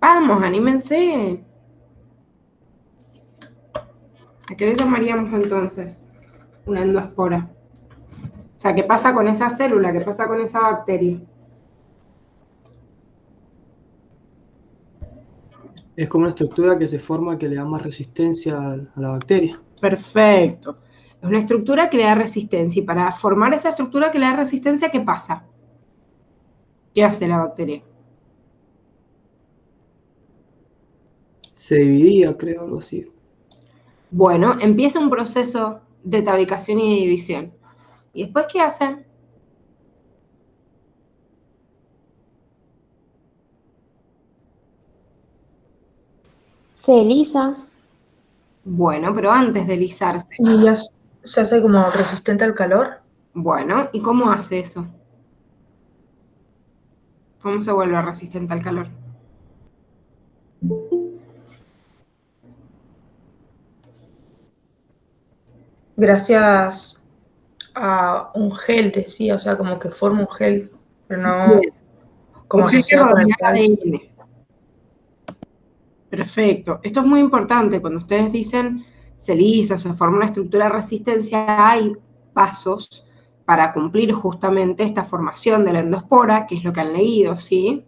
Vamos, anímense. ¿A qué le llamaríamos entonces? Una endospora. O sea, ¿qué pasa con esa célula? ¿Qué pasa con esa bacteria? Es como una estructura que se forma que le da más resistencia a la bacteria. Perfecto. Es una estructura que le da resistencia. Y para formar esa estructura que le da resistencia, ¿qué pasa? ¿Qué hace la bacteria? Se dividía, creo, algo así. Bueno, empieza un proceso de tabicación y de división. ¿Y después qué hace? Se lisa. Bueno, pero antes de lisarse. Y ya se hace como resistente al calor. Bueno, ¿y cómo hace eso? ¿Cómo se vuelve resistente al calor? Gracias a un gel, decía, o sea, como que forma un gel, pero no Bien. como Un gel que asociado con el rodea el calcio. ADN. Perfecto. Esto es muy importante. Cuando ustedes dicen se lisa, se forma una estructura de resistencia, hay pasos para cumplir justamente esta formación de la endospora, que es lo que han leído, ¿sí?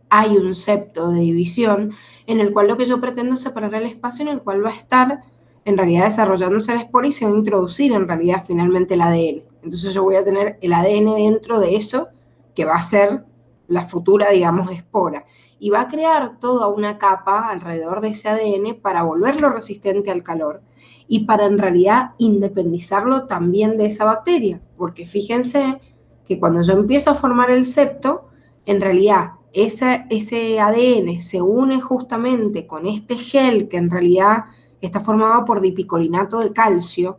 Hay un septo de división en el cual lo que yo pretendo es separar el espacio en el cual va a estar en realidad desarrollándose la espora y se va a introducir en realidad finalmente el ADN. Entonces yo voy a tener el ADN dentro de eso que va a ser la futura, digamos, espora. Y va a crear toda una capa alrededor de ese ADN para volverlo resistente al calor y para en realidad independizarlo también de esa bacteria. Porque fíjense que cuando yo empiezo a formar el septo, en realidad ese ADN se une justamente con este gel que en realidad está formado por dipicolinato de calcio,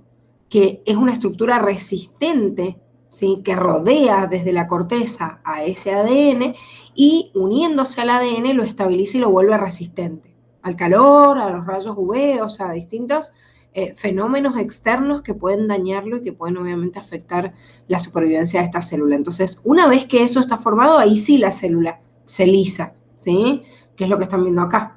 que es una estructura resistente, ¿sí? Que rodea desde la corteza a ese ADN y uniéndose al ADN lo estabiliza y lo vuelve resistente al calor, a los rayos UV, o sea, a distintos fenómenos externos que pueden dañarlo y que pueden obviamente afectar la supervivencia de esta célula. Entonces, una vez que eso está formado, ahí sí la célula se lisa, ¿sí? Que es lo que están viendo acá.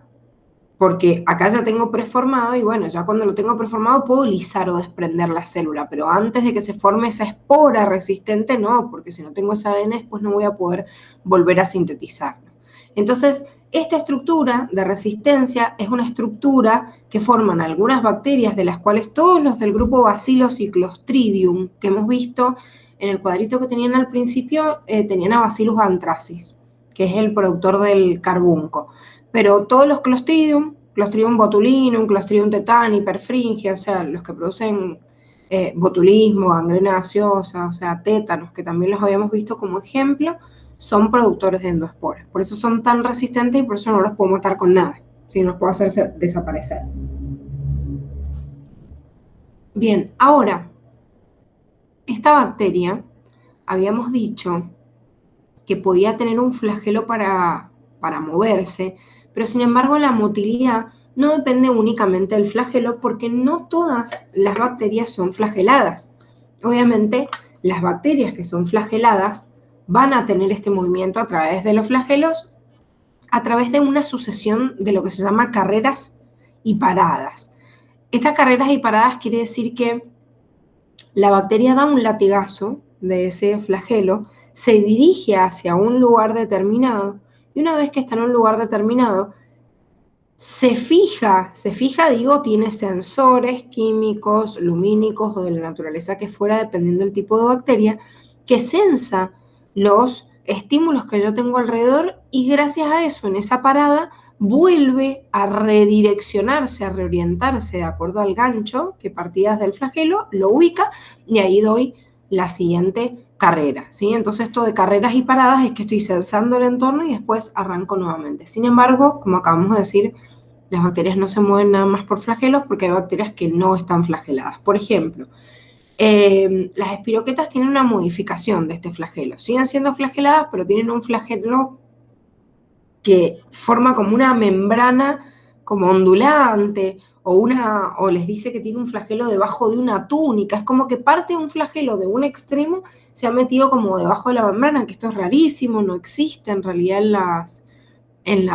Porque acá ya tengo preformado y bueno, ya cuando lo tengo preformado puedo lisar o desprender la célula, pero antes de que se forme esa espora resistente, no, porque si no tengo ese ADN después no voy a poder volver a sintetizarlo. Entonces, esta estructura de resistencia es una estructura que forman algunas bacterias, de las cuales todos los del grupo Bacillus y Clostridium, que hemos visto en el cuadrito que tenían al principio, tenían a Bacillus anthracis, que es el productor del carbunco. Pero todos los Clostridium, Clostridium botulinum, Clostridium tetani, perfringia, o sea, los que producen botulismo, gangrena gaseosa, o sea, tétanos, que también los habíamos visto como ejemplo, son productores de endoesporas. Por eso son tan resistentes y por eso no los puedo matar con nada, si no los puedo hacer desaparecer. Bien, ahora, esta bacteria, habíamos dicho que podía tener un flagelo para moverse, pero sin embargo la motilidad no depende únicamente del flagelo porque no todas las bacterias son flageladas. Obviamente, las bacterias que son flageladas van a tener este movimiento a través de los flagelos, a través de una sucesión de lo que se llama carreras y paradas. Estas carreras y paradas quiere decir que la bacteria da un latigazo de ese flagelo, se dirige hacia un lugar determinado y una vez que está en un lugar determinado, se fija, digo, tiene sensores químicos, lumínicos o de la naturaleza que fuera, dependiendo del tipo de bacteria, que sensa los estímulos que yo tengo alrededor y gracias a eso, en esa parada, vuelve a redireccionarse, a reorientarse de acuerdo al gancho que partía del flagelo, lo ubica y ahí doy la siguiente carrera, ¿sí? Entonces esto de carreras y paradas es que estoy sensando el entorno y después arranco nuevamente. Sin embargo, como acabamos de decir, las bacterias no se mueven nada más por flagelos porque hay bacterias que no están flageladas. Por ejemplo, las espiroquetas tienen una modificación de este flagelo. Siguen siendo flageladas, pero tienen un flagelo que forma como una membrana como ondulante o les dice que tiene un flagelo debajo de una túnica. Es como que parte de un flagelo de un extremo se ha metido como debajo de la membrana, que esto es rarísimo, no existe en realidad en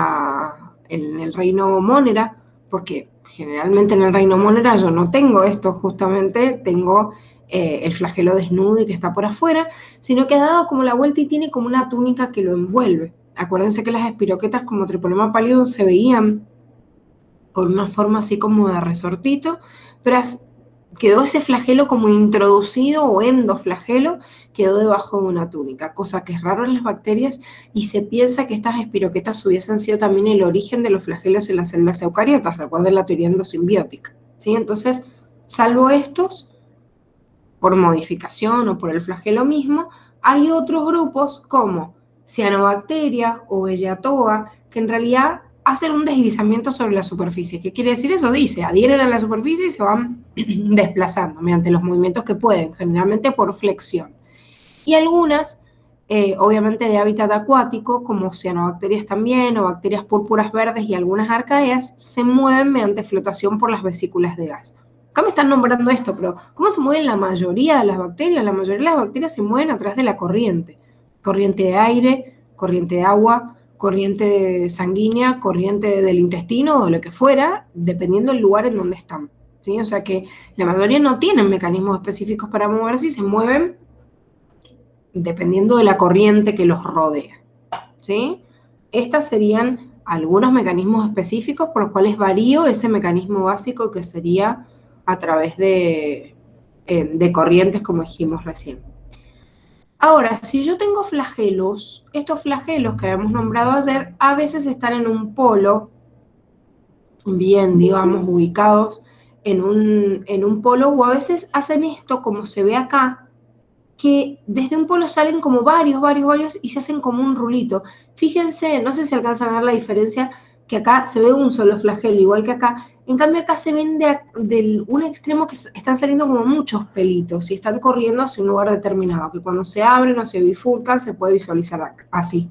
el reino Monera, porque generalmente en el reino Monera yo no tengo esto, justamente tengo el flagelo desnudo y que está por afuera, sino que ha dado como la vuelta y tiene como una túnica que lo envuelve. Acuérdense que las espiroquetas como Tripolema pallidum se veían con una forma así como de resortito, pero quedó ese flagelo como introducido o endoflagelo, quedó debajo de una túnica, cosa que es raro en las bacterias y se piensa que estas espiroquetas hubiesen sido también el origen de los flagelos en las células eucariotas, recuerden la teoría endosimbiótica, ¿sí? Entonces, salvo estos, por modificación o por el flagelo mismo, hay otros grupos como cianobacteria o Bellatoa, que en realidad hacen un deslizamiento sobre la superficie. ¿Qué quiere decir eso? Dice, adhieren a la superficie y se van desplazando mediante los movimientos que pueden, generalmente por flexión. Y algunas, obviamente de hábitat acuático, como cianobacterias también, o bacterias púrpuras verdes y algunas arcaeas, se mueven mediante flotación por las vesículas de gas. Acá me están nombrando esto, pero ¿cómo se mueven la mayoría de las bacterias? La mayoría de las bacterias se mueven a través de la corriente. Corriente de aire, corriente de agua, corriente sanguínea, corriente del intestino o de lo que fuera, dependiendo del lugar en donde están, ¿sí? O sea que la mayoría no tienen mecanismos específicos para moverse y se mueven dependiendo de la corriente que los rodea, ¿sí? Estas serían algunos mecanismos específicos por los cuales varío ese mecanismo básico que sería a través de corrientes, como dijimos recién. Ahora, si yo tengo flagelos, estos flagelos que habíamos nombrado ayer, a veces están en un polo, bien, digamos, ubicados en un polo, o a veces hacen esto como se ve acá, que desde un polo salen como varios y se hacen como un rulito. Fíjense, no sé si alcanzan a ver la diferencia, que acá se ve un solo flagelo, igual que acá. En cambio acá se ven de un extremo que están saliendo como muchos pelitos y están corriendo hacia un lugar determinado, que cuando se abren o se bifurcan se puede visualizar así.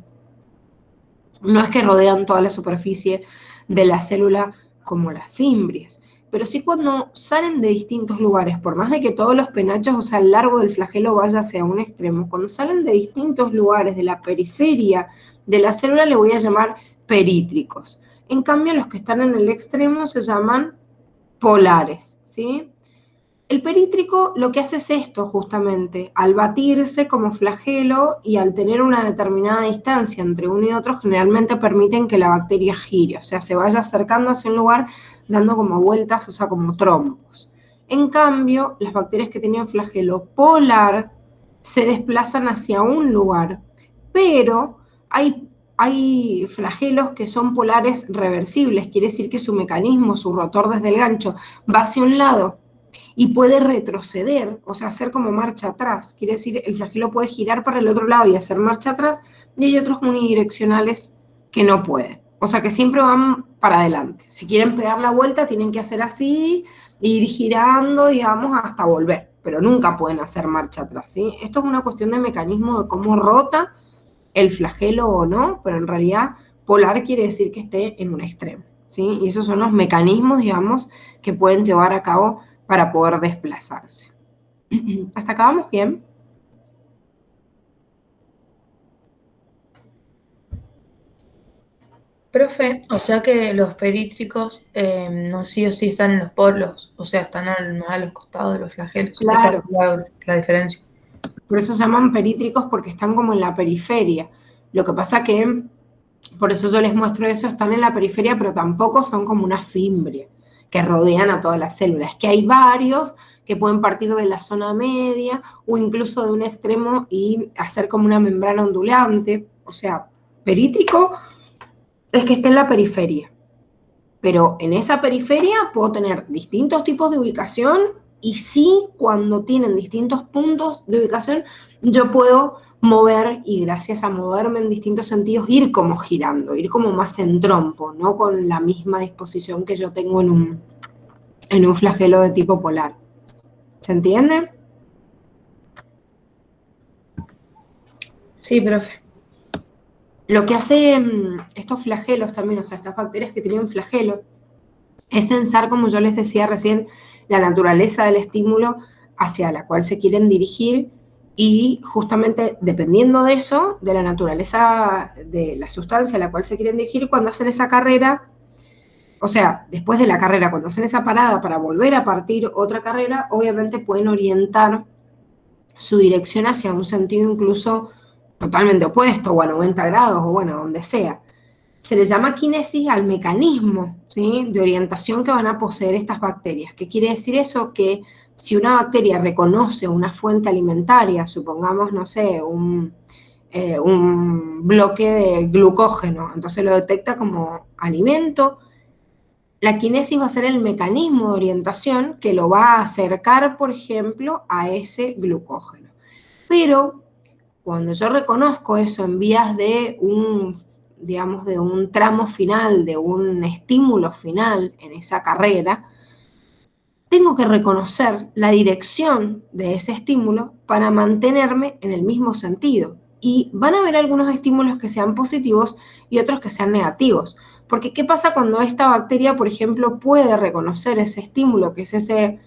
No es que rodean toda la superficie de la célula como las fimbrias, pero sí cuando salen de distintos lugares, por más de que todos los penachos, o sea, el largo del flagelo vaya hacia un extremo, cuando salen de distintos lugares de la periferia de la célula le voy a llamar perítricos. En cambio, los que están en el extremo se llaman polares, ¿sí? El perítrico lo que hace es esto justamente, al batirse como flagelo y al tener una determinada distancia entre uno y otro, generalmente permiten que la bacteria gire, o sea, se vaya acercando hacia un lugar dando como vueltas, o sea, como trompos. En cambio, las bacterias que tienen flagelo polar se desplazan hacia un lugar, pero hay flagelos que son polares reversibles, quiere decir que su mecanismo, su rotor desde el gancho, va hacia un lado y puede retroceder, o sea, hacer como marcha atrás. Quiere decir, el flagelo puede girar para el otro lado y hacer marcha atrás, y hay otros unidireccionales que no pueden. O sea, que siempre van para adelante. Si quieren pegar la vuelta, tienen que hacer así, ir girando, digamos, hasta volver, pero nunca pueden hacer marcha atrás, ¿sí? Esto es una cuestión de mecanismo de cómo rota el flagelo o no, pero en realidad polar quiere decir que esté en un extremo, ¿sí? Y esos son los mecanismos, digamos, que pueden llevar a cabo para poder desplazarse. ¿Hasta acá vamos bien? Profe, o sea que los perítricos no sí o sí están en los polos, o sea, están más a los costados de los flagelos. Esa es Claro, la diferencia. por eso se llaman perítricos porque están como en la periferia. Lo que pasa que, por eso yo les muestro eso, están en la periferia, pero tampoco son como una fimbria que rodean a todas las células. Es que hay varios que pueden partir de la zona media o incluso de un extremo y hacer como una membrana ondulante. O sea, perítrico es que esté en la periferia. Pero en esa periferia puedo tener distintos tipos de ubicación y sí, cuando tienen distintos puntos de ubicación, yo puedo mover y gracias a moverme en distintos sentidos, ir como girando, ir como más en trompo, no con la misma disposición que yo tengo en un flagelo de tipo polar. ¿Se entiende? Sí, profe. Lo que hace estos flagelos también, o sea, estas bacterias que tienen flagelo, es censar, como yo les decía recién, la naturaleza del estímulo hacia la cual se quieren dirigir y justamente dependiendo de eso, de la naturaleza de la sustancia a la cual se quieren dirigir, cuando hacen esa carrera, o sea, después de la carrera, cuando hacen esa parada para volver a partir otra carrera, obviamente pueden orientar su dirección hacia un sentido incluso totalmente opuesto o a 90 grados o bueno, donde sea. Se le llama kinesis al mecanismo, ¿sí?, de orientación que van a poseer estas bacterias. ¿Qué quiere decir eso? Que si una bacteria reconoce una fuente alimentaria, supongamos, no sé, un bloque de glucógeno, entonces lo detecta como alimento, la kinesis va a ser el mecanismo de orientación que lo va a acercar, por ejemplo, a ese glucógeno. Pero cuando yo reconozco eso en vías de un, digamos, de un tramo final, de un estímulo final en esa carrera, tengo que reconocer la dirección de ese estímulo para mantenerme en el mismo sentido. Y van a haber algunos estímulos que sean positivos y otros que sean negativos. Porque ¿qué pasa cuando esta bacteria, por ejemplo, puede reconocer ese estímulo, que es ese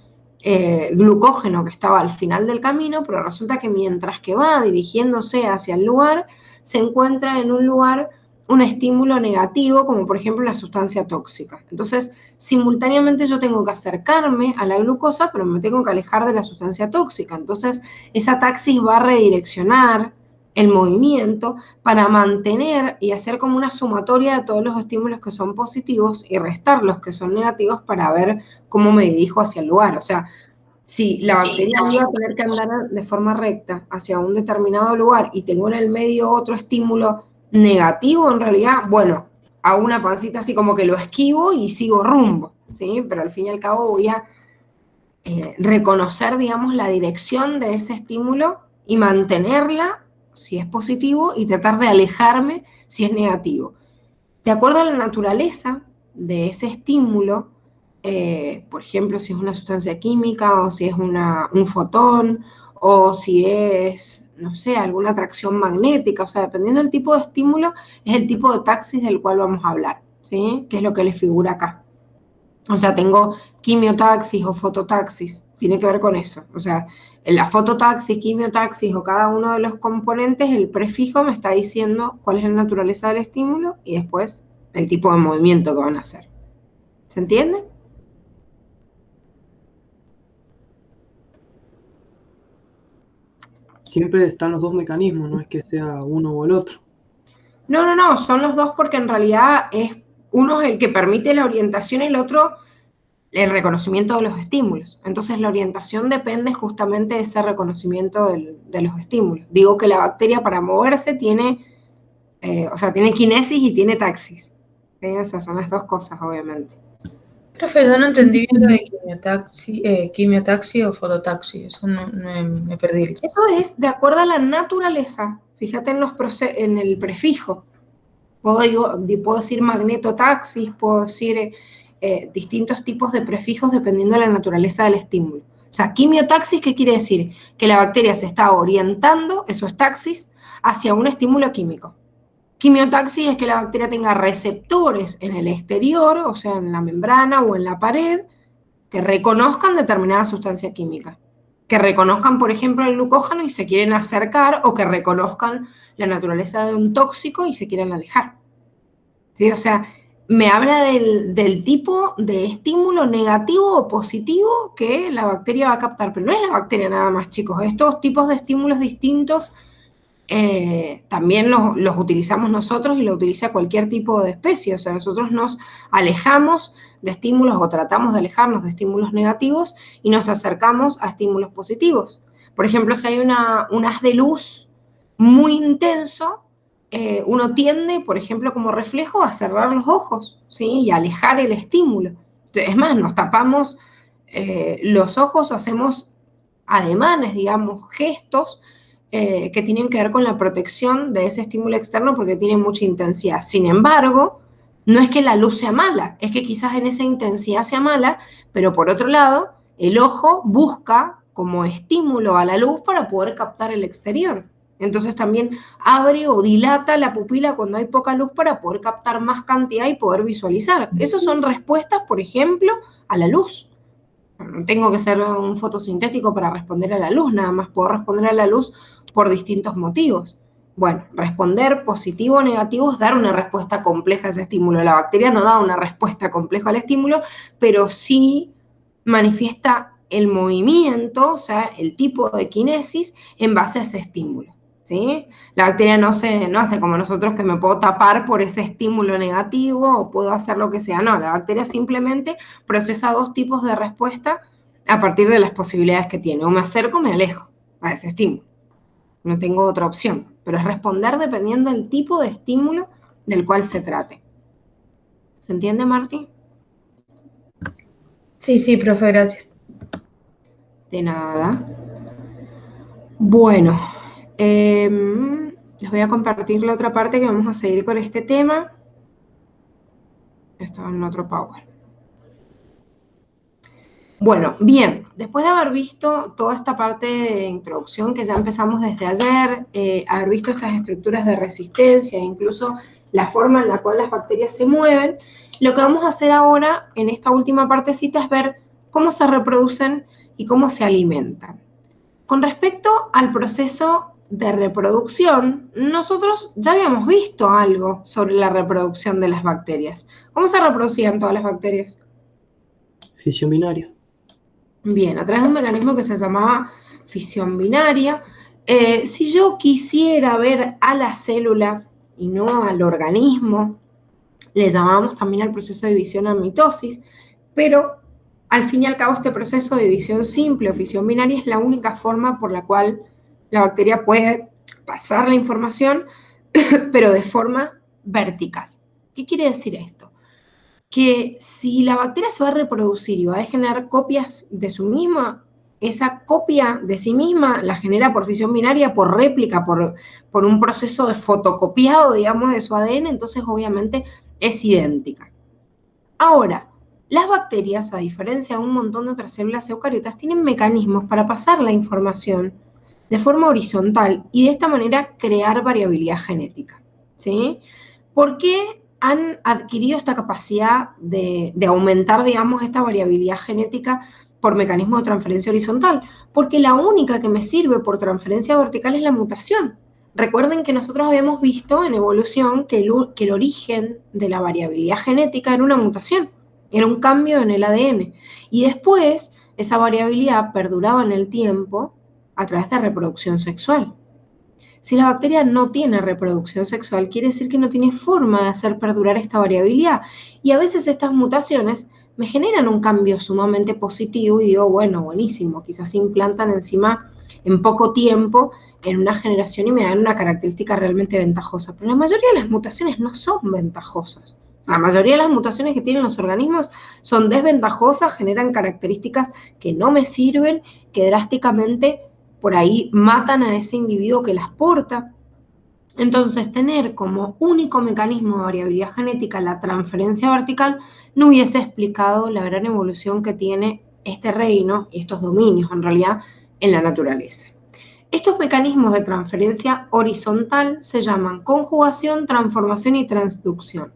glucógeno que estaba al final del camino, pero resulta que mientras que va dirigiéndose hacia el lugar, se encuentra en un lugar un estímulo negativo, como por ejemplo la sustancia tóxica? Entonces, simultáneamente yo tengo que acercarme a la glucosa, pero me tengo que alejar de la sustancia tóxica. Entonces, esa taxis va a redireccionar el movimiento para mantener y hacer como una sumatoria de todos los estímulos que son positivos y restar los que son negativos para ver cómo me dirijo hacia el lugar. O sea, si la bacteria iba a tener que andar de forma recta hacia un determinado lugar y tengo en el medio otro estímulo negativo, en realidad, bueno, hago una pancita así como que lo esquivo y sigo rumbo, ¿sí? Pero al fin y al cabo voy a reconocer, digamos, la dirección de ese estímulo y mantenerla si es positivo y tratar de alejarme si es negativo. De acuerdo a la naturaleza de ese estímulo, por ejemplo, si es una sustancia química o si es un fotón o si es, no sé, alguna atracción magnética, o sea, dependiendo del tipo de estímulo, es el tipo de taxis del cual vamos a hablar, ¿sí? Que es lo que les figura acá. O sea, tengo quimiotaxis o fototaxis, tiene que ver con eso. O sea, en la fototaxis, quimiotaxis o cada uno de los componentes, el prefijo me está diciendo cuál es la naturaleza del estímulo y después el tipo de movimiento que van a hacer. ¿Se entiende? Siempre están los dos mecanismos, no es que sea uno o el otro. No, son los dos porque en realidad uno es el que permite la orientación y el otro el reconocimiento de los estímulos. Entonces la orientación depende justamente de ese reconocimiento de los estímulos. Digo que la bacteria para moverse tiene, tiene kinesis y tiene taxis. ¿Sí? Esas son las dos cosas, obviamente. Profe, yo no entendí bien lo de quimiotaxi o fototaxi, eso me perdí. Eso es de acuerdo a la naturaleza. Fíjate en el prefijo. Puedo decir magnetotaxis, puedo decir distintos tipos de prefijos dependiendo de la naturaleza del estímulo. O sea, quimiotaxis, ¿qué quiere decir? Que la bacteria se está orientando, eso es taxis, hacia un estímulo químico. Quimiotaxis es que la bacteria tenga receptores en el exterior, o sea, en la membrana o en la pared, que reconozcan determinada sustancia química. Que reconozcan, por ejemplo, el glucógeno y se quieren acercar, o que reconozcan la naturaleza de un tóxico y se quieren alejar. ¿Sí? O sea, me habla del tipo de estímulo negativo o positivo que la bacteria va a captar, pero no es la bacteria nada más, chicos. Estos tipos de estímulos distintos también los utilizamos nosotros y lo utiliza cualquier tipo de especie. O sea, nosotros nos alejamos de estímulos o tratamos de alejarnos de estímulos negativos y nos acercamos a estímulos positivos. Por ejemplo, si hay un haz de luz muy intenso, uno tiende, por ejemplo, como reflejo a cerrar los ojos, ¿sí? Y a alejar el estímulo. Es más, nos tapamos los ojos o hacemos ademanes, digamos, gestos que tienen que ver con la protección de ese estímulo externo porque tiene mucha intensidad. Sin embargo, no es que la luz sea mala, es que quizás en esa intensidad sea mala, pero por otro lado, el ojo busca como estímulo a la luz para poder captar el exterior. Entonces también abre o dilata la pupila cuando hay poca luz para poder captar más cantidad y poder visualizar. Esas son respuestas, por ejemplo, a la luz. No tengo que ser un fotosintético para responder a la luz, nada más puedo responder a la luz por distintos motivos. Bueno, responder positivo o negativo es dar una respuesta compleja a ese estímulo. La bacteria no da una respuesta compleja al estímulo, pero sí manifiesta el movimiento, o sea, el tipo de quinesis en base a ese estímulo, ¿sí? La bacteria no hace como nosotros, que me puedo tapar por ese estímulo negativo o puedo hacer lo que sea. No, la bacteria simplemente procesa dos tipos de respuesta a partir de las posibilidades que tiene. O me acerco o me alejo a ese estímulo. No tengo otra opción, pero es responder dependiendo del tipo de estímulo del cual se trate. ¿Se entiende, Marti? Sí, sí, profe, gracias. De nada. Bueno, les voy a compartir la otra parte que vamos a seguir con este tema. Estaba en otro Power. Bueno, bien, después de haber visto toda esta parte de introducción que ya empezamos desde ayer, haber visto estas estructuras de resistencia, incluso la forma en la cual las bacterias se mueven, lo que vamos a hacer ahora en esta última partecita es ver cómo se reproducen y cómo se alimentan. Con respecto al proceso de reproducción, nosotros ya habíamos visto algo sobre la reproducción de las bacterias. ¿Cómo se reproducían todas las bacterias? Fisión binaria. Bien, a través de un mecanismo que se llamaba fisión binaria. Si yo quisiera ver a la célula y no al organismo, le llamábamos también al proceso de división a mitosis, pero al fin y al cabo este proceso de división simple o fisión binaria es la única forma por la cual la bacteria puede pasar la información, pero de forma vertical. ¿Qué quiere decir esto? Que si la bacteria se va a reproducir y va a generar copias de su misma, esa copia de sí misma la genera por fisión binaria, por réplica, por un proceso de fotocopiado, digamos, de su ADN, entonces obviamente es idéntica. Ahora, las bacterias, a diferencia de un montón de otras células eucariotas, tienen mecanismos para pasar la información de forma horizontal y de esta manera crear variabilidad genética, ¿sí? ¿Por qué han adquirido esta capacidad de aumentar, digamos, esta variabilidad genética por mecanismo de transferencia horizontal? Porque la única que me sirve por transferencia vertical es la mutación. Recuerden que nosotros habíamos visto en evolución que el origen de la variabilidad genética era una mutación, era un cambio en el ADN. Y después esa variabilidad perduraba en el tiempo a través de reproducción sexual. Si la bacteria no tiene reproducción sexual, quiere decir que no tiene forma de hacer perdurar esta variabilidad. Y a veces estas mutaciones me generan un cambio sumamente positivo y digo, bueno, buenísimo, quizás se implantan encima en poco tiempo en una generación y me dan una característica realmente ventajosa. Pero la mayoría de las mutaciones no son ventajosas. La mayoría de las mutaciones que tienen los organismos son desventajosas, generan características que no me sirven, que drásticamente por ahí matan a ese individuo que las porta. Entonces, tener como único mecanismo de variabilidad genética la transferencia vertical no hubiese explicado la gran evolución que tiene este reino y estos dominios, en realidad, en la naturaleza. Estos mecanismos de transferencia horizontal se llaman conjugación, transformación y transducción.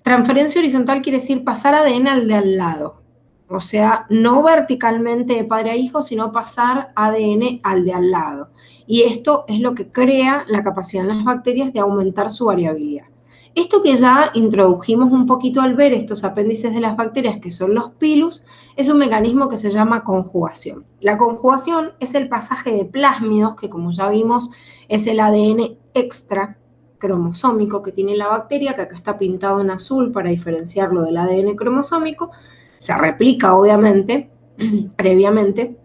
Transferencia horizontal quiere decir pasar ADN al de al lado. O sea, no verticalmente de padre a hijo, sino pasar ADN al de al lado. Y esto es lo que crea la capacidad en las bacterias de aumentar su variabilidad. Esto que ya introdujimos un poquito al ver estos apéndices de las bacterias, que son los pilus, es un mecanismo que se llama conjugación. La conjugación es el pasaje de plásmidos, que como ya vimos es el ADN extra cromosómico que tiene la bacteria, que acá está pintado en azul para diferenciarlo del ADN cromosómico. Se replica, obviamente, previamente,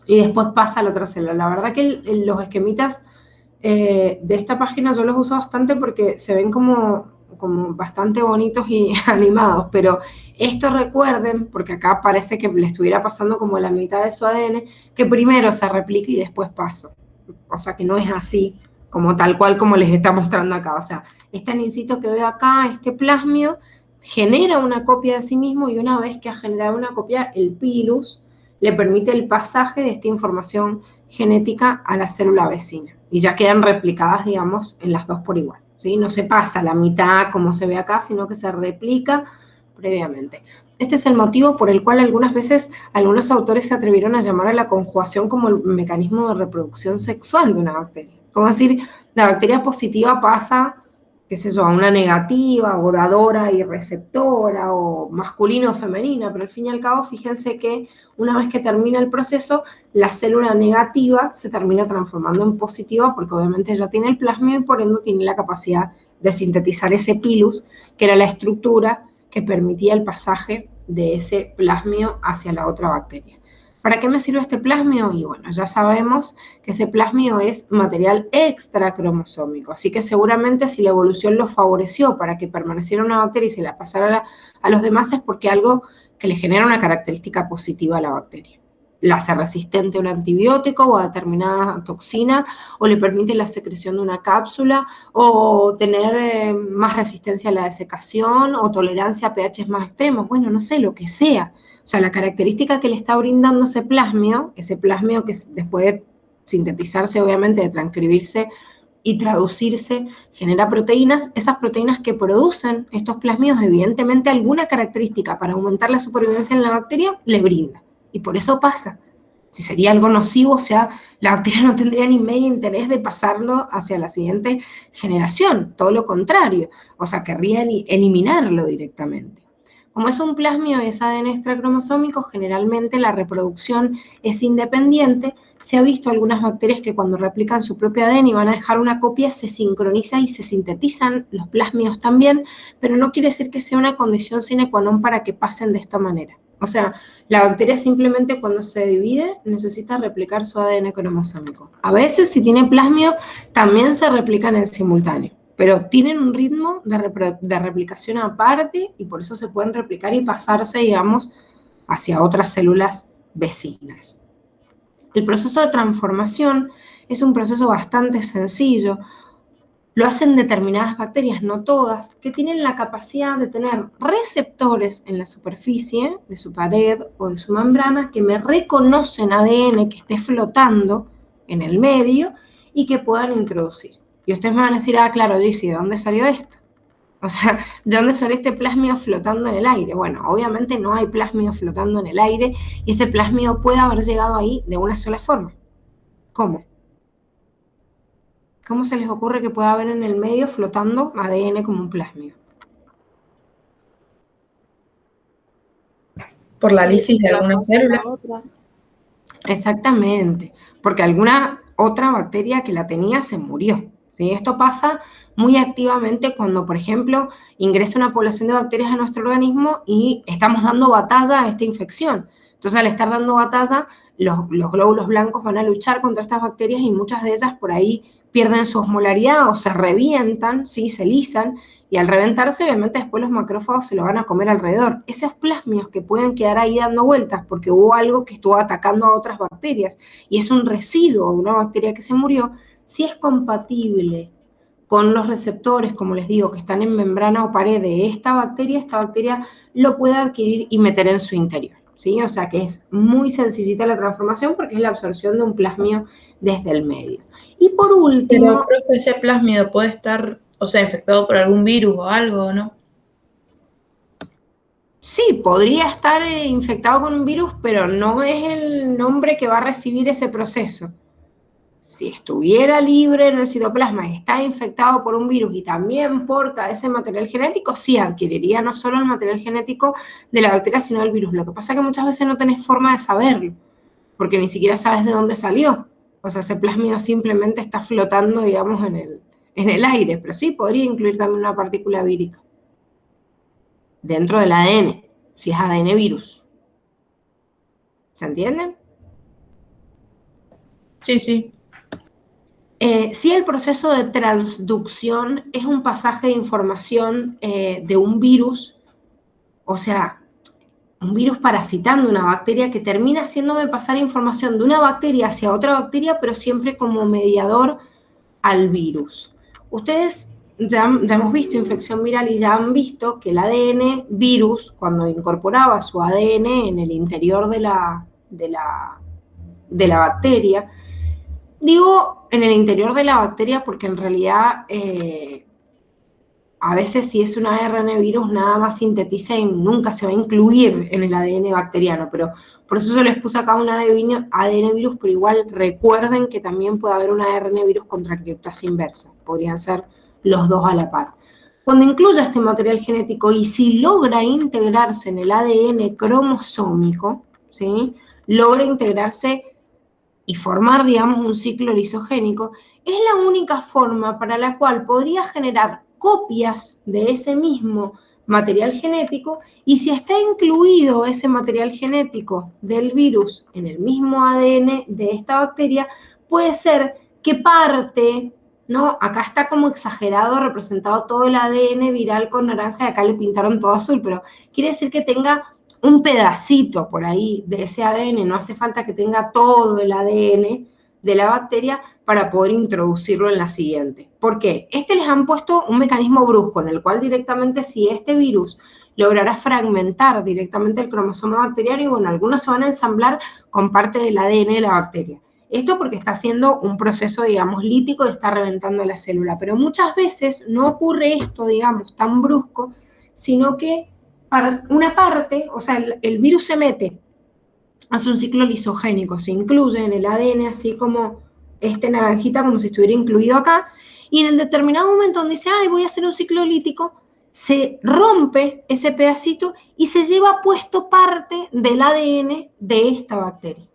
y después pasa a la otra célula. La verdad que los esquemitas de esta página yo los uso bastante porque se ven como bastante bonitos y animados, pero esto recuerden, porque acá parece que le estuviera pasando como la mitad de su ADN, que primero se replica y después pasa. O sea que no es así, como tal cual como les está mostrando acá. O sea, este anincito que veo acá, este plásmido, genera una copia de sí mismo y una vez que ha generado una copia, el pilus le permite el pasaje de esta información genética a la célula vecina y ya quedan replicadas, digamos, en las dos por igual, ¿sí? No se pasa la mitad como se ve acá, sino que se replica previamente. Este es el motivo por el cual algunas veces algunos autores se atrevieron a llamar a la conjugación como el mecanismo de reproducción sexual de una bacteria. Como decir, la bacteria positiva pasa, qué sé yo, a una negativa, o dadora y receptora, o masculina o femenina, pero al fin y al cabo, fíjense que una vez que termina el proceso, la célula negativa se termina transformando en positiva, porque obviamente ya tiene el plasmio y por ende tiene la capacidad de sintetizar ese pilus, que era la estructura que permitía el pasaje de ese plasmio hacia la otra bacteria. ¿Para qué me sirve este plasmio? Y bueno, ya sabemos que ese plasmio es material extracromosómico, así que seguramente si la evolución lo favoreció para que permaneciera una bacteria y se la pasara a los demás es porque algo que le genera una característica positiva a la bacteria. La hace resistente a un antibiótico o a determinada toxina, o le permite la secreción de una cápsula, o tener más resistencia a la desecación, o tolerancia a pHs más extremos, bueno, no sé, lo que sea. O sea, la característica que le está brindando ese plasmio que después de sintetizarse, obviamente, de transcribirse y traducirse, genera proteínas, esas proteínas que producen estos plasmios, evidentemente alguna característica para aumentar la supervivencia en la bacteria le brinda. Y por eso pasa. Si sería algo nocivo, o sea, la bacteria no tendría ni medio interés de pasarlo hacia la siguiente generación, todo lo contrario, o sea, querría eliminarlo directamente. Como es un plasmio, es ADN extracromosómico, generalmente la reproducción es independiente. Se ha visto algunas bacterias que cuando replican su propio ADN y van a dejar una copia, se sincroniza y se sintetizan los plasmios también, pero no quiere decir que sea una condición sine qua non para que pasen de esta manera. O sea, la bacteria simplemente cuando se divide necesita replicar su ADN cromosómico. A veces, si tiene plasmio, también se replican en simultáneo, pero tienen un ritmo de replicación aparte y por eso se pueden replicar y pasarse, digamos, hacia otras células vecinas. El proceso de transformación es un proceso bastante sencillo. Lo hacen determinadas bacterias, no todas, que tienen la capacidad de tener receptores en la superficie de su pared o de su membrana que me reconocen ADN que esté flotando en el medio y que puedan introducir. Y ustedes me van a decir, ah, claro, Gissy, ¿de dónde salió esto? O sea, ¿de dónde salió este plasmio flotando en el aire? Bueno, obviamente no hay plasmio flotando en el aire y ese plasmio puede haber llegado ahí de una sola forma. ¿Cómo? ¿Cómo se les ocurre que pueda haber en el medio flotando ADN como un plasmio? Por la lisis de alguna célula. Exactamente, porque alguna otra bacteria que la tenía se murió. ¿Sí? Esto pasa muy activamente cuando, por ejemplo, ingresa una población de bacterias a nuestro organismo y estamos dando batalla a esta infección. Entonces, al estar dando batalla, los glóbulos blancos van a luchar contra estas bacterias y muchas de ellas por ahí pierden su osmolaridad o se revientan, ¿sí? Se lisan, y al reventarse, obviamente, después los macrófagos se lo van a comer alrededor. Esos plasmios que pueden quedar ahí dando vueltas porque hubo algo que estuvo atacando a otras bacterias y es un residuo de una bacteria que se murió, si es compatible con los receptores, como les digo, que están en membrana o pared de esta bacteria lo puede adquirir y meter en su interior, ¿sí? O sea que es muy sencillita la transformación porque es la absorción de un plasmio desde el medio. Y por último... Pero creo que ese plasmio puede estar, o sea, infectado por algún virus o algo, ¿no? Sí, podría estar infectado con un virus, pero no es el nombre que va a recibir ese proceso. Si estuviera libre en el citoplasma y está infectado por un virus y también porta ese material genético, sí adquiriría no solo el material genético de la bacteria, sino el virus. Lo que pasa es que muchas veces no tenés forma de saberlo, porque ni siquiera sabes de dónde salió. O sea, ese plasmio simplemente está flotando, digamos, en el aire, pero sí podría incluir también una partícula vírica dentro del ADN, si es ADN virus. ¿Se entiende? Sí, sí. Si el proceso de transducción es un pasaje de información de un virus, o sea, un virus parasitando una bacteria que termina haciéndome pasar información de una bacteria hacia otra bacteria, pero siempre como mediador al virus. Ustedes ya hemos visto infección viral y ya han visto que el ADN virus, cuando incorporaba su ADN en el interior de la de la bacteria. Digo en el interior de la bacteria porque en realidad a veces si es un ARN virus nada más sintetiza y nunca se va a incluir en el ADN bacteriano, pero por eso yo les puse acá un ADN virus, pero igual recuerden que también puede haber un ARN virus con transcriptasa inversa, podrían ser los dos a la par. Cuando incluya este material genético y si logra integrarse en el ADN cromosómico, ¿sí? Logra integrarse y formar, digamos, un ciclo lisogénico, es la única forma para la cual podría generar copias de ese mismo material genético, y si está incluido ese material genético del virus en el mismo ADN de esta bacteria, puede ser que parte, ¿no? Acá está como exagerado, representado todo el ADN viral con naranja, y acá le pintaron todo azul, pero quiere decir que tenga un pedacito por ahí de ese ADN, no hace falta que tenga todo el ADN de la bacteria para poder introducirlo en la siguiente. ¿Por qué? Les han puesto un mecanismo brusco en el cual directamente si este virus logrará fragmentar directamente el cromosoma bacteriario, bueno, algunos se van a ensamblar con parte del ADN de la bacteria. Esto porque está haciendo un proceso, digamos, lítico y está reventando la célula, pero muchas veces no ocurre esto, digamos, tan brusco, sino que para una parte, o sea, el virus se mete, hace un ciclo lisogénico, se incluye en el ADN, así como este naranjita, como si estuviera incluido acá, y en el determinado momento donde dice, ay, voy a hacer un ciclo lítico, se rompe ese pedacito y se lleva puesto parte del ADN de esta bacteria.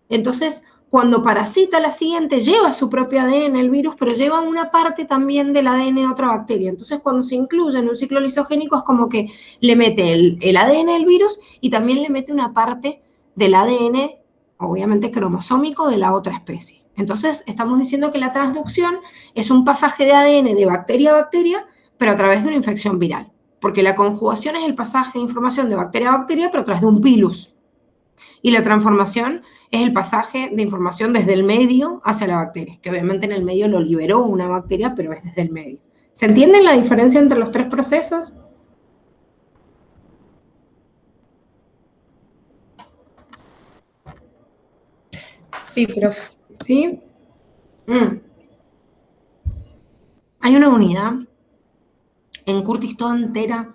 Entonces, cuando parasita la siguiente, lleva su propio ADN el virus, pero lleva una parte también del ADN de otra bacteria. Entonces, cuando se incluye en un ciclo lisogénico, es como que le mete el ADN del virus y también le mete una parte del ADN, obviamente cromosómico, de la otra especie. Entonces, estamos diciendo que la transducción es un pasaje de ADN de bacteria a bacteria, pero a través de una infección viral. Porque la conjugación es el pasaje de información de bacteria a bacteria, pero a través de un pilus. Y la transformación es el pasaje de información desde el medio hacia la bacteria, que obviamente en el medio lo liberó una bacteria, pero es desde el medio. ¿Se entiende la diferencia entre los tres procesos? Sí, profe. ¿Sí? Hay una unidad en Curtis toda entera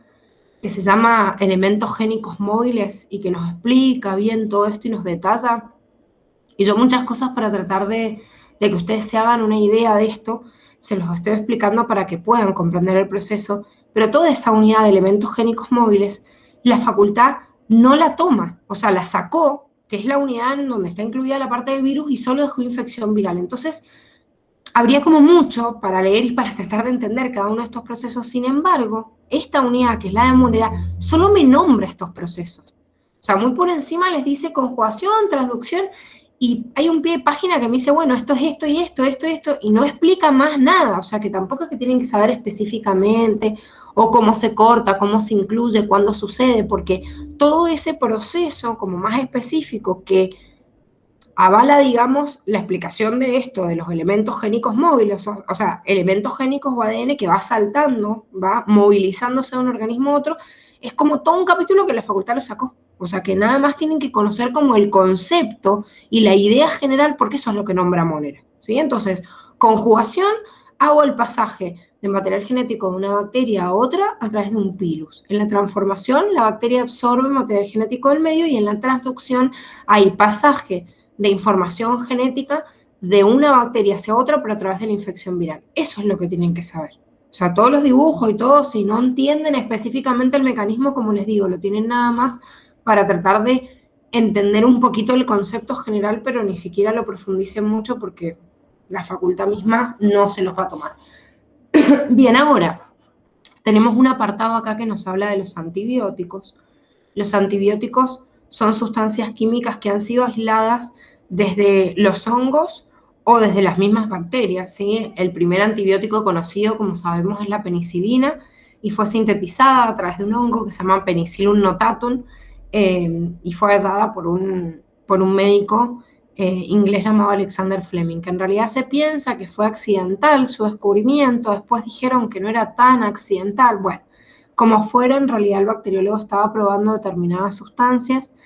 que se llama elementos génicos móviles y que nos explica bien todo esto y nos detalla. Y yo muchas cosas para tratar de que ustedes se hagan una idea de esto, se los estoy explicando para que puedan comprender el proceso, pero toda esa unidad de elementos génicos móviles, la facultad no la toma, o sea, la sacó, que es la unidad en donde está incluida la parte del virus y solo dejó infección viral. Entonces, habría como mucho para leer y para tratar de entender cada uno de estos procesos. Sin embargo, esta unidad, que es la de Monera, solo me nombra estos procesos. O sea, muy por encima les dice conjugación, transducción, y hay un pie de página que me dice, bueno, esto es esto y esto, y no explica más nada. O sea, que tampoco es que tienen que saber específicamente o cómo se corta, cómo se incluye, cuándo sucede, porque todo ese proceso como más específico que avala, digamos, la explicación de esto, de los elementos génicos móviles, o sea, elementos génicos o ADN que va saltando, va movilizándose de un organismo a otro, es como todo un capítulo que la facultad lo sacó. O sea, que nada más tienen que conocer como el concepto y la idea general, porque eso es lo que nombra Monera, ¿sí? Entonces, conjugación, hago el pasaje de material genético de una bacteria a otra a través de un pilus. En la transformación, la bacteria absorbe material genético del medio y en la transducción hay pasaje de información genética de una bacteria hacia otra, pero a través de la infección viral. Eso es lo que tienen que saber. O sea, todos los dibujos y todo, si no entienden específicamente el mecanismo, como les digo, lo tienen nada más para tratar de entender un poquito el concepto general, pero ni siquiera lo profundicen mucho porque la facultad misma no se los va a tomar. Bien, ahora, tenemos un apartado acá que nos habla de los antibióticos. Los antibióticos son sustancias químicas que han sido aisladas desde los hongos o desde las mismas bacterias, ¿sí? El primer antibiótico conocido, como sabemos, es la penicilina y fue sintetizada a través de un hongo que se llama Penicillium notatum y fue hallada por un médico inglés llamado Alexander Fleming, que en realidad se piensa que fue accidental su descubrimiento, después dijeron que no era tan accidental. Bueno, como fuera, en realidad el bacteriólogo estaba probando determinadas sustancias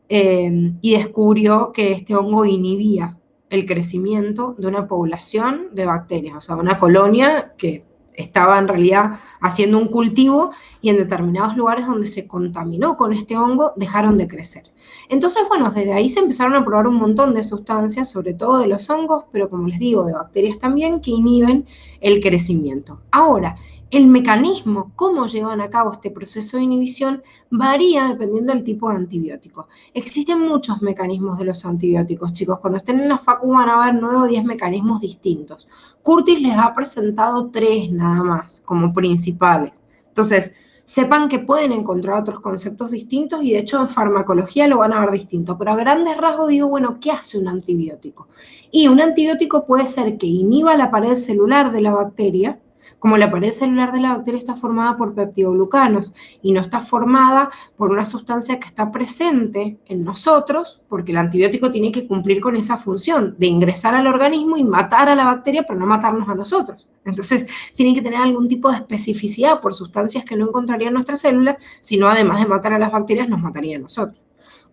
y descubrió que este hongo inhibía el crecimiento de una población de bacterias, o sea, una colonia que estaba en realidad haciendo un cultivo y en determinados lugares donde se contaminó con este hongo dejaron de crecer. Entonces, bueno, desde ahí se empezaron a probar un montón de sustancias, sobre todo de los hongos, pero como les digo, de bacterias también, que inhiben el crecimiento. Ahora, el mecanismo, cómo llevan a cabo este proceso de inhibición, varía dependiendo del tipo de antibiótico. Existen muchos mecanismos de los antibióticos, chicos. Cuando estén en la facu van a ver 9 o 10 mecanismos distintos. Curtis les ha presentado 3 nada más, como principales. Entonces, sepan que pueden encontrar otros conceptos distintos y de hecho en farmacología lo van a ver distinto. Pero a grandes rasgos digo, bueno, ¿qué hace un antibiótico? Y un antibiótico puede ser que inhiba la pared celular de la bacteria, como la pared celular de la bacteria está formada por peptidoglucanos y no está formada por una sustancia que está presente en nosotros, porque el antibiótico tiene que cumplir con esa función de ingresar al organismo y matar a la bacteria, pero no matarnos a nosotros. Entonces, tiene que tener algún tipo de especificidad por sustancias que no encontrarían nuestras células, sino además de matar a las bacterias, nos mataría a nosotros.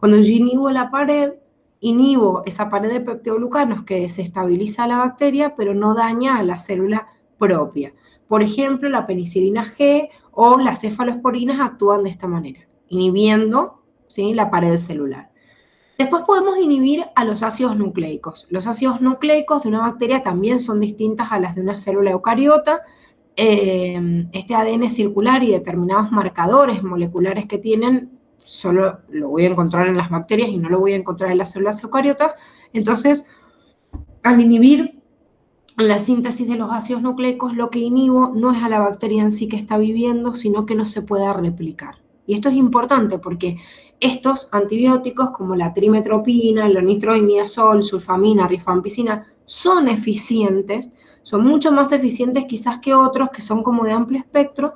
Cuando yo inhibo la pared, inhibo esa pared de peptidoglucanos que desestabiliza a la bacteria, pero no daña a la célula propia. Por ejemplo, la penicilina G o las cefalosporinas actúan de esta manera, inhibiendo, ¿sí?, la pared celular. Después podemos inhibir a los ácidos nucleicos. Los ácidos nucleicos de una bacteria también son distintas a las de una célula eucariota. Este ADN circular y determinados marcadores moleculares que tienen, solo lo voy a encontrar en las bacterias y no lo voy a encontrar en las células eucariotas. Entonces, al inhibir la síntesis de los ácidos nucleicos, lo que inhibo no es a la bacteria en sí que está viviendo, sino que no se pueda replicar. Y esto es importante porque estos antibióticos, como la trimetropina, el nitroimidazol, sulfamina, rifampicina, son eficientes, son mucho más eficientes quizás que otros que son como de amplio espectro,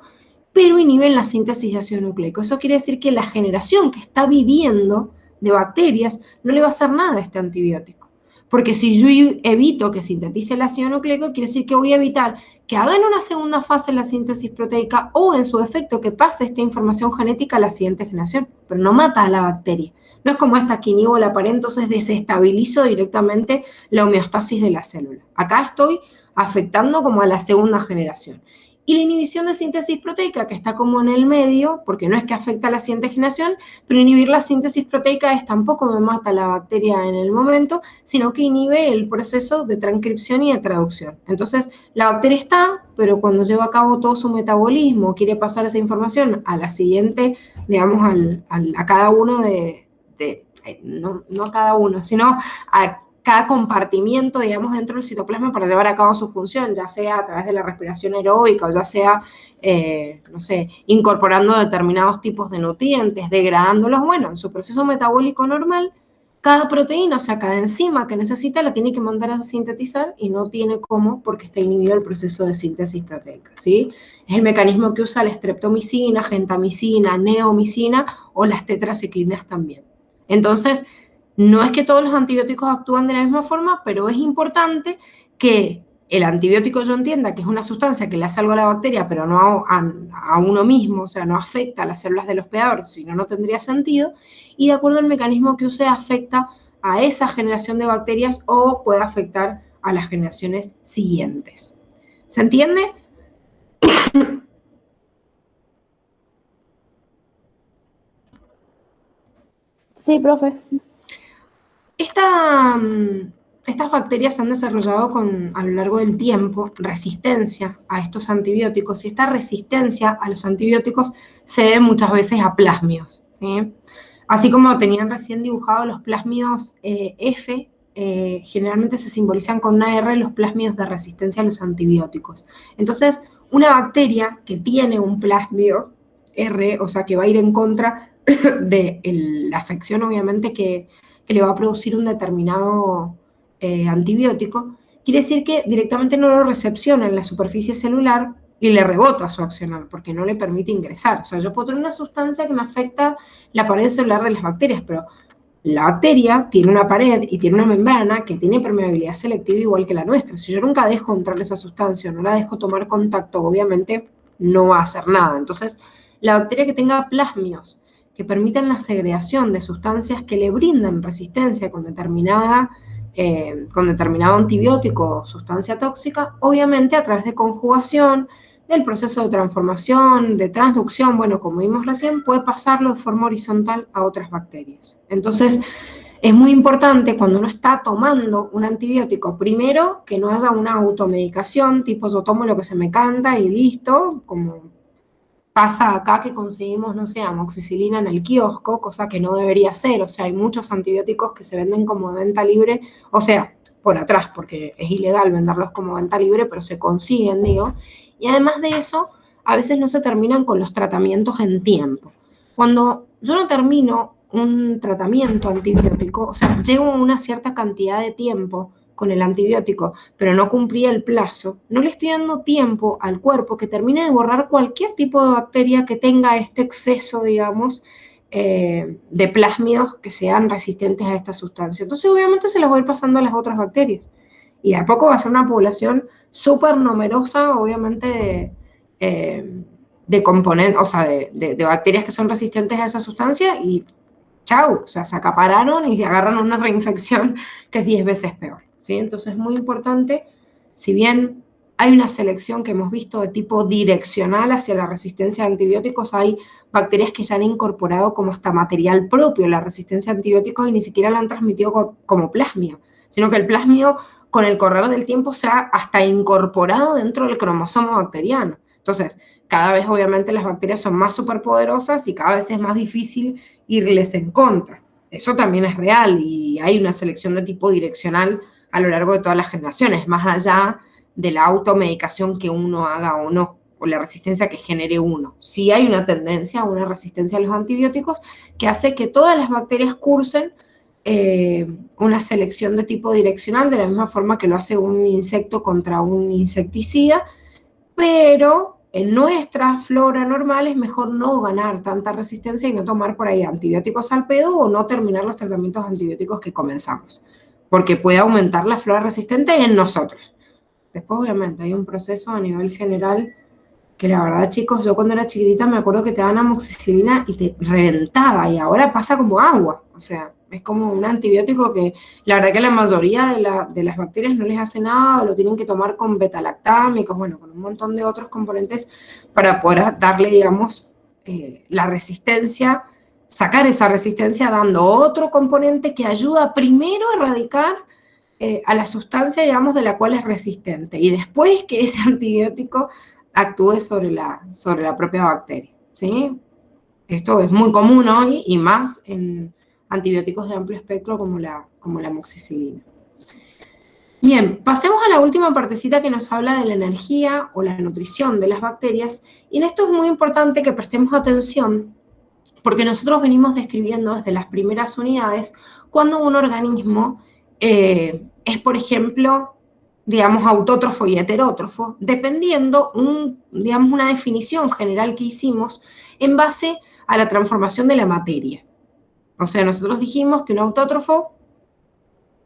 pero inhiben la síntesis de ácido nucleico. Eso quiere decir que la generación que está viviendo de bacterias no le va a hacer nada a este antibiótico. Porque si yo evito que sintetice el ácido nucleico, quiere decir que voy a evitar que haga en una segunda fase la síntesis proteica o en su efecto que pase esta información genética a la siguiente generación, pero no mata a la bacteria. No es como esta que inhibo la pared, entonces desestabilizo directamente la homeostasis de la célula. Acá estoy afectando como a la segunda generación. Y la inhibición de síntesis proteica, que está como en el medio, porque no es que afecta a la siguiente generación, pero inhibir la síntesis proteica es tampoco me mata a la bacteria en el momento, sino que inhibe el proceso de transcripción y de traducción. Entonces, la bacteria está, pero cuando lleva a cabo todo su metabolismo, quiere pasar esa información a la siguiente, digamos, a cada uno no a cada uno, sino a cada compartimiento, digamos, dentro del citoplasma para llevar a cabo su función, ya sea a través de la respiración aeróbica o ya sea, no sé, incorporando determinados tipos de nutrientes, degradándolos. Bueno, en su proceso metabólico normal, cada proteína, o sea, cada enzima que necesita la tiene que mandar a sintetizar y no tiene cómo porque está inhibido el proceso de síntesis proteica, ¿sí? Es el mecanismo que usa la streptomicina, gentamicina, neomicina o las tetraciclinas también. Entonces, no es que todos los antibióticos actúan de la misma forma, pero es importante que el antibiótico yo entienda que es una sustancia que le hace algo a la bacteria, pero no a uno mismo, o sea, no afecta a las células del hospedador, si no, no tendría sentido, y de acuerdo al mecanismo que use afecta a esa generación de bacterias o puede afectar a las generaciones siguientes. ¿Se entiende? Sí, profe. Estas bacterias han desarrollado a lo largo del tiempo resistencia a estos antibióticos y esta resistencia a los antibióticos se debe muchas veces a plásmidos, ¿sí? Así como tenían recién dibujado los plásmidos F, generalmente se simbolizan con una R los plásmidos de resistencia a los antibióticos. Entonces, una bacteria que tiene un plásmido R, o sea, que va a ir en contra de la afección, obviamente, que le va a producir un determinado antibiótico, quiere decir que directamente no lo recepciona en la superficie celular y le rebota su accionar, porque no le permite ingresar. O sea, yo puedo tener una sustancia que me afecta la pared celular de las bacterias, pero la bacteria tiene una pared y tiene una membrana que tiene permeabilidad selectiva igual que la nuestra. Si yo nunca dejo entrar esa sustancia, no la dejo tomar contacto, obviamente no va a hacer nada. Entonces, la bacteria que tenga plásmidos que permiten la segregación de sustancias que le brindan resistencia con determinado antibiótico o sustancia tóxica, obviamente a través de conjugación, del proceso de transformación, de transducción, bueno, como vimos recién, puede pasarlo de forma horizontal a otras bacterias. Entonces, es muy importante cuando uno está tomando un antibiótico, primero, que no haya una automedicación, tipo yo tomo lo que se me canta y listo, como pasa acá que conseguimos, no sé, amoxicilina en el kiosco, cosa que no debería ser. O sea, hay muchos antibióticos que se venden como de venta libre, o sea, por atrás, porque es ilegal venderlos como venta libre, pero se consiguen, digo. Y además de eso, a veces no se terminan con los tratamientos en tiempo. Cuando yo no termino un tratamiento antibiótico, o sea, llevo una cierta cantidad de tiempo con el antibiótico, pero no cumplí el plazo, no le estoy dando tiempo al cuerpo que termine de borrar cualquier tipo de bacteria que tenga este exceso, digamos, de plásmidos que sean resistentes a esta sustancia. Entonces, obviamente, se las voy a ir pasando a las otras bacterias. Y de a poco va a ser una población súper numerosa, obviamente, de componentes, o sea, de bacterias que son resistentes a esa sustancia y chau, o sea, se acapararon y se agarran una reinfección que es 10 veces peor, ¿sí? Entonces es muy importante, si bien hay una selección que hemos visto de tipo direccional hacia la resistencia a antibióticos, hay bacterias que se han incorporado como hasta material propio la resistencia a antibióticos y ni siquiera la han transmitido como plásmido, sino que el plásmido con el correr del tiempo se ha hasta incorporado dentro del cromosoma bacteriano. Entonces, cada vez obviamente las bacterias son más superpoderosas y cada vez es más difícil irles en contra. Eso también es real y hay una selección de tipo direccional a lo largo de todas las generaciones, más allá de la automedicación que uno haga o no, o la resistencia que genere uno. Sí hay una tendencia a una resistencia a los antibióticos que hace que todas las bacterias cursen una selección de tipo direccional, de la misma forma que lo hace un insecto contra un insecticida, pero en nuestra flora normal es mejor no ganar tanta resistencia y no tomar por ahí antibióticos al pedo o no terminar los tratamientos antibióticos que comenzamos, porque puede aumentar la flora resistente en nosotros. Después, obviamente, hay un proceso a nivel general que la verdad, chicos, yo cuando era chiquitita me acuerdo que te daban amoxicilina y te reventaba y ahora pasa como agua, o sea, es como un antibiótico que la verdad que la mayoría de las bacterias no les hace nada, lo tienen que tomar con betalactámicos, bueno, con un montón de otros componentes para poder darle, digamos, la resistencia, sacar esa resistencia dando otro componente que ayuda primero a erradicar a la sustancia, digamos, de la cual es resistente y después que ese antibiótico actúe sobre la propia bacteria, ¿sí? Esto es muy común hoy y más en antibióticos de amplio espectro como la amoxicilina. Bien, pasemos a la última partecita que nos habla de la energía o la nutrición de las bacterias, y en esto es muy importante que prestemos atención porque nosotros venimos describiendo desde las primeras unidades cuando un organismo es, por ejemplo, digamos, autótrofo y heterótrofo, dependiendo, digamos, una definición general que hicimos en base a la transformación de la materia. O sea, nosotros dijimos que un autótrofo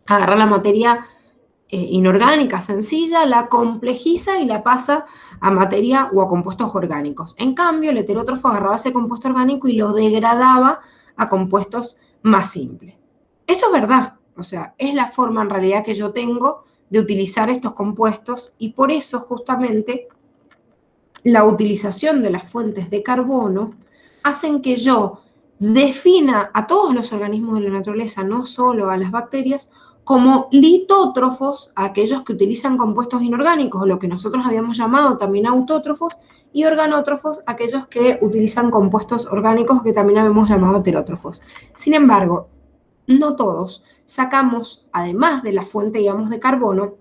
agarra la materia inorgánica, sencilla, la complejiza y la pasa a materia o a compuestos orgánicos. En cambio, el heterótrofo agarraba ese compuesto orgánico y lo degradaba a compuestos más simples. Esto es verdad, o sea, es la forma en realidad que yo tengo de utilizar estos compuestos y por eso justamente la utilización de las fuentes de carbono hacen que yo defina a todos los organismos de la naturaleza, no solo a las bacterias, como litótrofos, aquellos que utilizan compuestos inorgánicos, lo que nosotros habíamos llamado también autótrofos, y organótrofos, aquellos que utilizan compuestos orgánicos que también habíamos llamado heterótrofos. Sin embargo, no todos. Sacamos, además de la fuente, digamos, de carbono,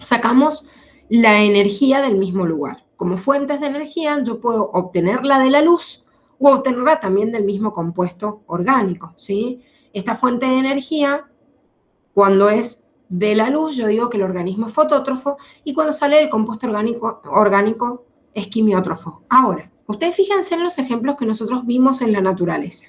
sacamos la energía del mismo lugar. Como fuentes de energía, yo puedo obtenerla de la luz o obtenerla también del mismo compuesto orgánico, ¿sí? Esta fuente de energía, cuando es de la luz, yo digo que el organismo es fotótrofo, y cuando sale el compuesto orgánico es quimiótrofo. Ahora, ustedes fíjense en los ejemplos que nosotros vimos en la naturaleza.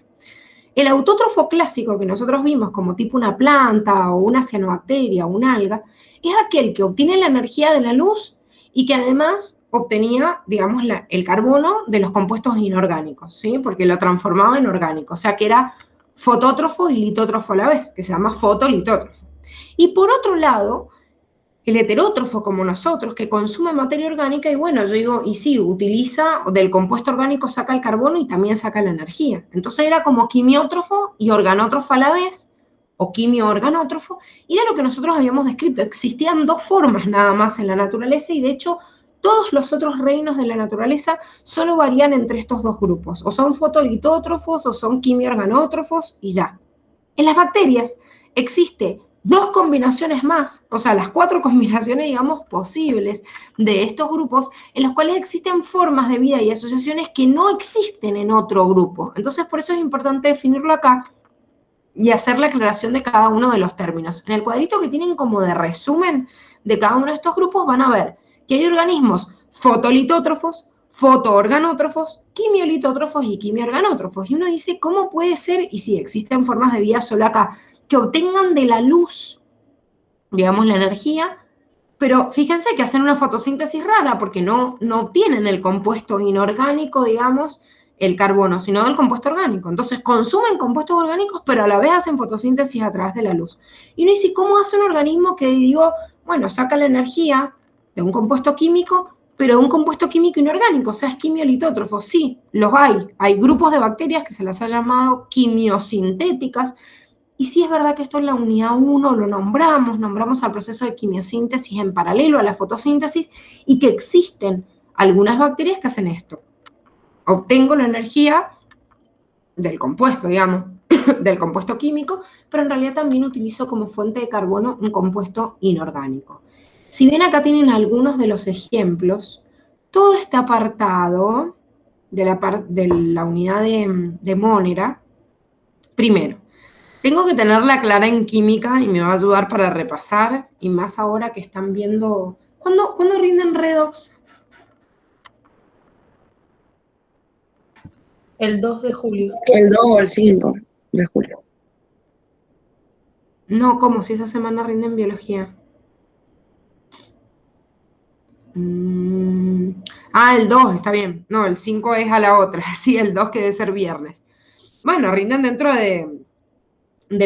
El autótrofo clásico que nosotros vimos como tipo una planta o una cianobacteria o una alga, es aquel que obtiene la energía de la luz y que además obtenía, digamos, el carbono de los compuestos inorgánicos, ¿sí? Porque lo transformaba en orgánico, o sea que era fotótrofo y litótrofo a la vez, que se llama fotolitótrofo. Y por otro lado, el heterótrofo como nosotros, que consume materia orgánica, y bueno, yo digo, y sí, utiliza, del compuesto orgánico saca el carbono y también saca la energía. Entonces era como quimiótrofo y organótrofo a la vez, o quimio-organótrofo, y era lo que nosotros habíamos descrito. Existían dos formas nada más en la naturaleza, y de hecho todos los otros reinos de la naturaleza solo varían entre estos dos grupos, o son fotolitótrofos o son quimio-organótrofos, y ya. En las bacterias existe dos combinaciones más, o sea, las 4 combinaciones, digamos, posibles de estos grupos, en los cuales existen formas de vida y asociaciones que no existen en otro grupo. Entonces, por eso es importante definirlo acá y hacer la aclaración de cada uno de los términos. En el cuadrito que tienen como de resumen de cada uno de estos grupos van a ver que hay organismos fotolitótrofos, fotoorganótrofos, quimiolitótrofos y quimiorganótrofos. Y uno dice, ¿cómo puede ser? Y sí, existen formas de vida solo acá, que obtengan de la luz, digamos, la energía, pero fíjense que hacen una fotosíntesis rara porque no obtienen el compuesto inorgánico, digamos, el carbono, sino del compuesto orgánico. Entonces consumen compuestos orgánicos, pero a la vez hacen fotosíntesis a través de la luz. Y uno dice, ¿cómo hace un organismo que, digo, bueno, saca la energía de un compuesto químico, pero de un compuesto químico inorgánico? O sea, es quimiolitótrofo. Sí, los hay. Hay grupos de bacterias que se las ha llamado quimiosintéticas. Y sí es verdad que esto en la unidad 1 lo nombramos al proceso de quimiosíntesis en paralelo a la fotosíntesis, y que existen algunas bacterias que hacen esto. Obtengo la energía del compuesto, digamos, del compuesto químico, pero en realidad también utilizo como fuente de carbono un compuesto inorgánico. Si bien acá tienen algunos de los ejemplos, todo este apartado de la unidad de Monera, primero, tengo que tenerla clara en química y me va a ayudar para repasar, y más ahora que están viendo... ¿Cuándo rinden redox? El 2 de julio. El 2 o el 5 de julio. No, ¿cómo? Si esa semana rinden biología. El 2, está bien. No, el 5 es a la otra. Sí, el 2 que debe ser viernes. Bueno, rinden dentro de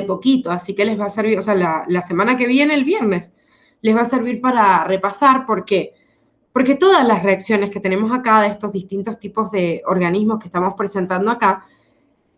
poquito, así que les va a servir, o sea, la semana que viene, el viernes, les va a servir para repasar. ¿Por qué? Porque todas las reacciones que tenemos acá de estos distintos tipos de organismos que estamos presentando acá,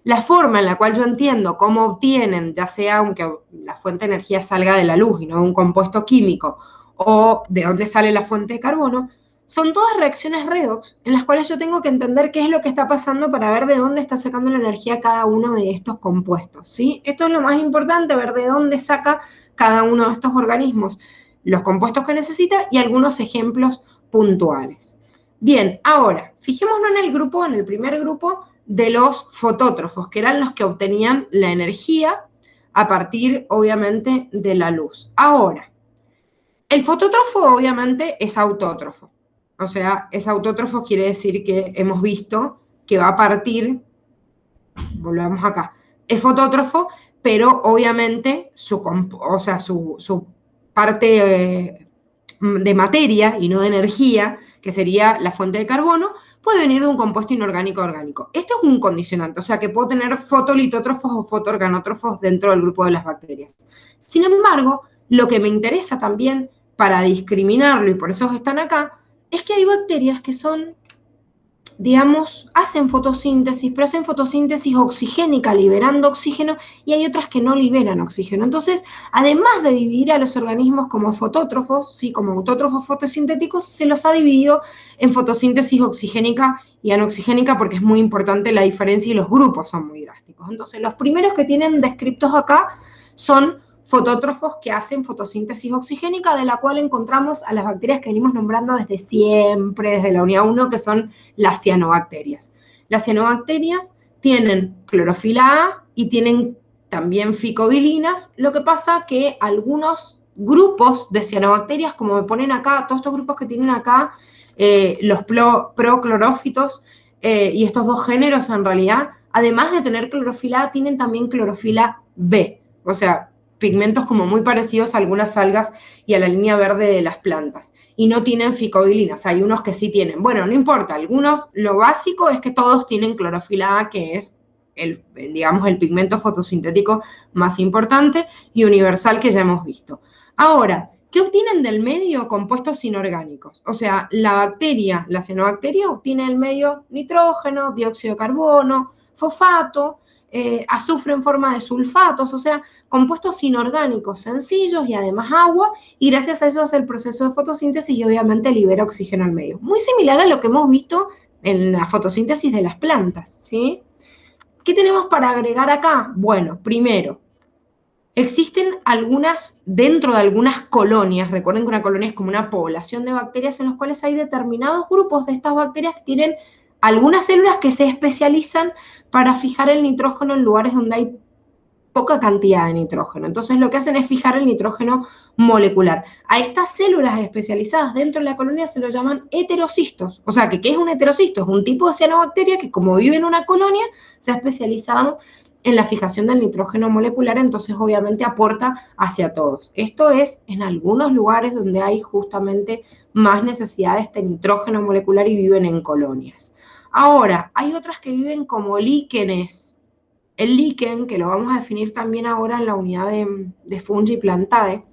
la forma en la cual yo entiendo cómo obtienen, ya sea aunque la fuente de energía salga de la luz y no de un compuesto químico, o de dónde sale la fuente de carbono, son todas reacciones redox en las cuales yo tengo que entender qué es lo que está pasando para ver de dónde está sacando la energía cada uno de estos compuestos, ¿sí? Esto es lo más importante, ver de dónde saca cada uno de estos organismos los compuestos que necesita y algunos ejemplos puntuales. Bien, ahora, fijémonos en el primer grupo de los fotótrofos, que eran los que obtenían la energía a partir, obviamente, de la luz. Ahora, el fotótrofo, obviamente, es autótrofo. O sea, es autótrofo quiere decir que hemos visto que va a partir, volvamos acá, es fotótrofo, pero obviamente su parte de materia y no de energía, que sería la fuente de carbono, puede venir de un compuesto inorgánico orgánico. Esto es un condicionante, o sea que puedo tener fotolitótrofos o fotoorganótrofos dentro del grupo de las bacterias. Sin embargo, lo que me interesa también para discriminarlo, y por eso están acá, es que hay bacterias que son, digamos, hacen fotosíntesis, pero hacen fotosíntesis oxigénica, liberando oxígeno, y hay otras que no liberan oxígeno. Entonces, además de dividir a los organismos como fotótrofos, ¿sí?, como autótrofos fotosintéticos, se los ha dividido en fotosíntesis oxigénica y anoxigénica, porque es muy importante la diferencia y los grupos son muy drásticos. Entonces, los primeros que tienen descriptos acá son fotótrofos que hacen fotosíntesis oxigénica, de la cual encontramos a las bacterias que venimos nombrando desde siempre, desde la unidad 1, que son las cianobacterias. Las cianobacterias tienen clorofila A y tienen también ficobilinas. Lo que pasa que algunos grupos de cianobacterias, como me ponen acá, todos estos grupos que tienen acá, los proclorófitos y estos dos géneros, en realidad, además de tener clorofila A, tienen también clorofila B. O sea, pigmentos como muy parecidos a algunas algas y a la línea verde de las plantas. Y no tienen ficobilinas, hay unos que sí tienen. Bueno, no importa, algunos, lo básico es que todos tienen clorofila A, que es digamos, el pigmento fotosintético más importante y universal que ya hemos visto. Ahora, ¿qué obtienen del medio? Compuestos inorgánicos. O sea, la bacteria, la cianobacteria, obtiene del medio nitrógeno, dióxido de carbono, fosfato, azufre en forma de sulfatos, o sea, compuestos inorgánicos sencillos y además agua, y gracias a eso hace el proceso de fotosíntesis y obviamente libera oxígeno al medio. Muy similar a lo que hemos visto en la fotosíntesis de las plantas, ¿sí? ¿Qué tenemos para agregar acá? Bueno, primero, existen dentro de algunas colonias, recuerden que una colonia es como una población de bacterias en los cuales hay determinados grupos de estas bacterias que tienen algunas células que se especializan para fijar el nitrógeno en lugares donde hay poca cantidad de nitrógeno. Entonces lo que hacen es fijar el nitrógeno molecular. A estas células especializadas dentro de la colonia se lo llaman heterocistos. O sea, ¿qué es un heterocisto? Es un tipo de cianobacteria que como vive en una colonia se ha especializado en la fijación del nitrógeno molecular, entonces obviamente aporta hacia todos. Esto es en algunos lugares donde hay justamente más necesidad de este nitrógeno molecular y viven en colonias. Ahora, hay otras que viven como líquenes. El líquen, que lo vamos a definir también ahora en la unidad de Fungi Plantae,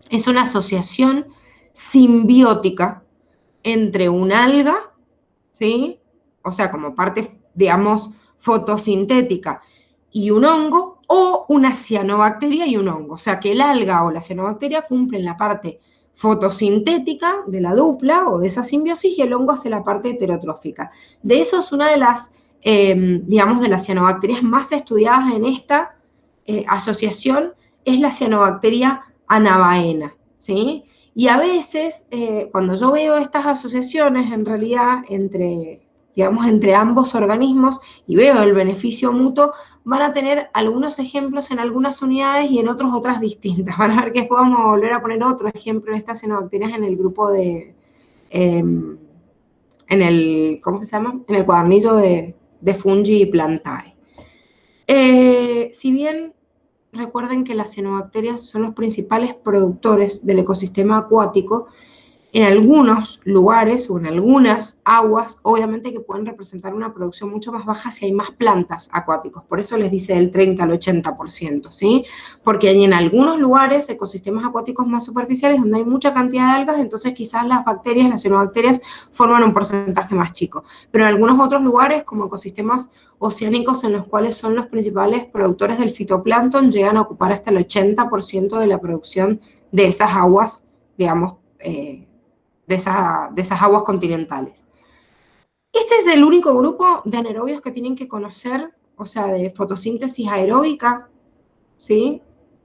es una asociación simbiótica entre un alga, ¿sí? O sea, como parte, digamos, fotosintética, y un hongo, o una cianobacteria y un hongo. O sea, que el alga o la cianobacteria cumplen la parte fotosintética de la dupla o de esa simbiosis y el hongo hace la parte heterotrófica. De eso es una de las digamos, de las cianobacterias más estudiadas en esta asociación, es la cianobacteria anabaena, ¿sí? Y a veces, cuando yo veo estas asociaciones, en realidad, digamos, entre ambos organismos, y veo el beneficio mutuo, van a tener algunos ejemplos en algunas unidades y en otras distintas. Van a ver que después vamos a volver a poner otro ejemplo de estas cianobacterias en el grupo de... ¿cómo se llama? En el cuadernillo de Fungi Plantae. Si bien recuerden que las cianobacterias son los principales productores del ecosistema acuático, en algunos lugares o en algunas aguas, obviamente que pueden representar una producción mucho más baja si hay más plantas acuáticos. Por eso les dice del 30 al 80%, ¿sí? Porque hay en algunos lugares ecosistemas acuáticos más superficiales donde hay mucha cantidad de algas, entonces quizás las cianobacterias, forman un porcentaje más chico. Pero en algunos otros lugares, como ecosistemas oceánicos en los cuales son los principales productores del fitoplancton, llegan a ocupar hasta el 80% de la producción de esas aguas, digamos, de esas aguas continentales. Este es el único grupo de anaerobios que tienen que conocer, o sea, de fotosíntesis aeróbica, ¿sí?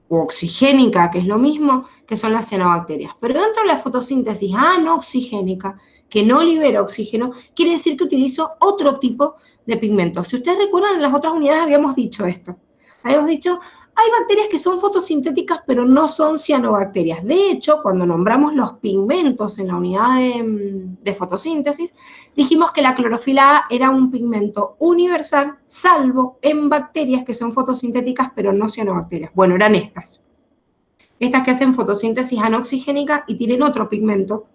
O oxigénica, que es lo mismo, que son las cianobacterias. Pero dentro de la fotosíntesis anoxigénica, que no libera oxígeno, quiere decir que utilizo otro tipo de pigmentos. Si ustedes recuerdan, en las otras unidades habíamos dicho esto. Habíamos dicho, hay bacterias que son fotosintéticas, pero no son cianobacterias. De hecho, cuando nombramos los pigmentos en la unidad de fotosíntesis, dijimos que la clorofila A era un pigmento universal, salvo en bacterias que son fotosintéticas, pero no cianobacterias. Bueno, eran estas. Estas que hacen fotosíntesis anoxigénica y tienen otro pigmento,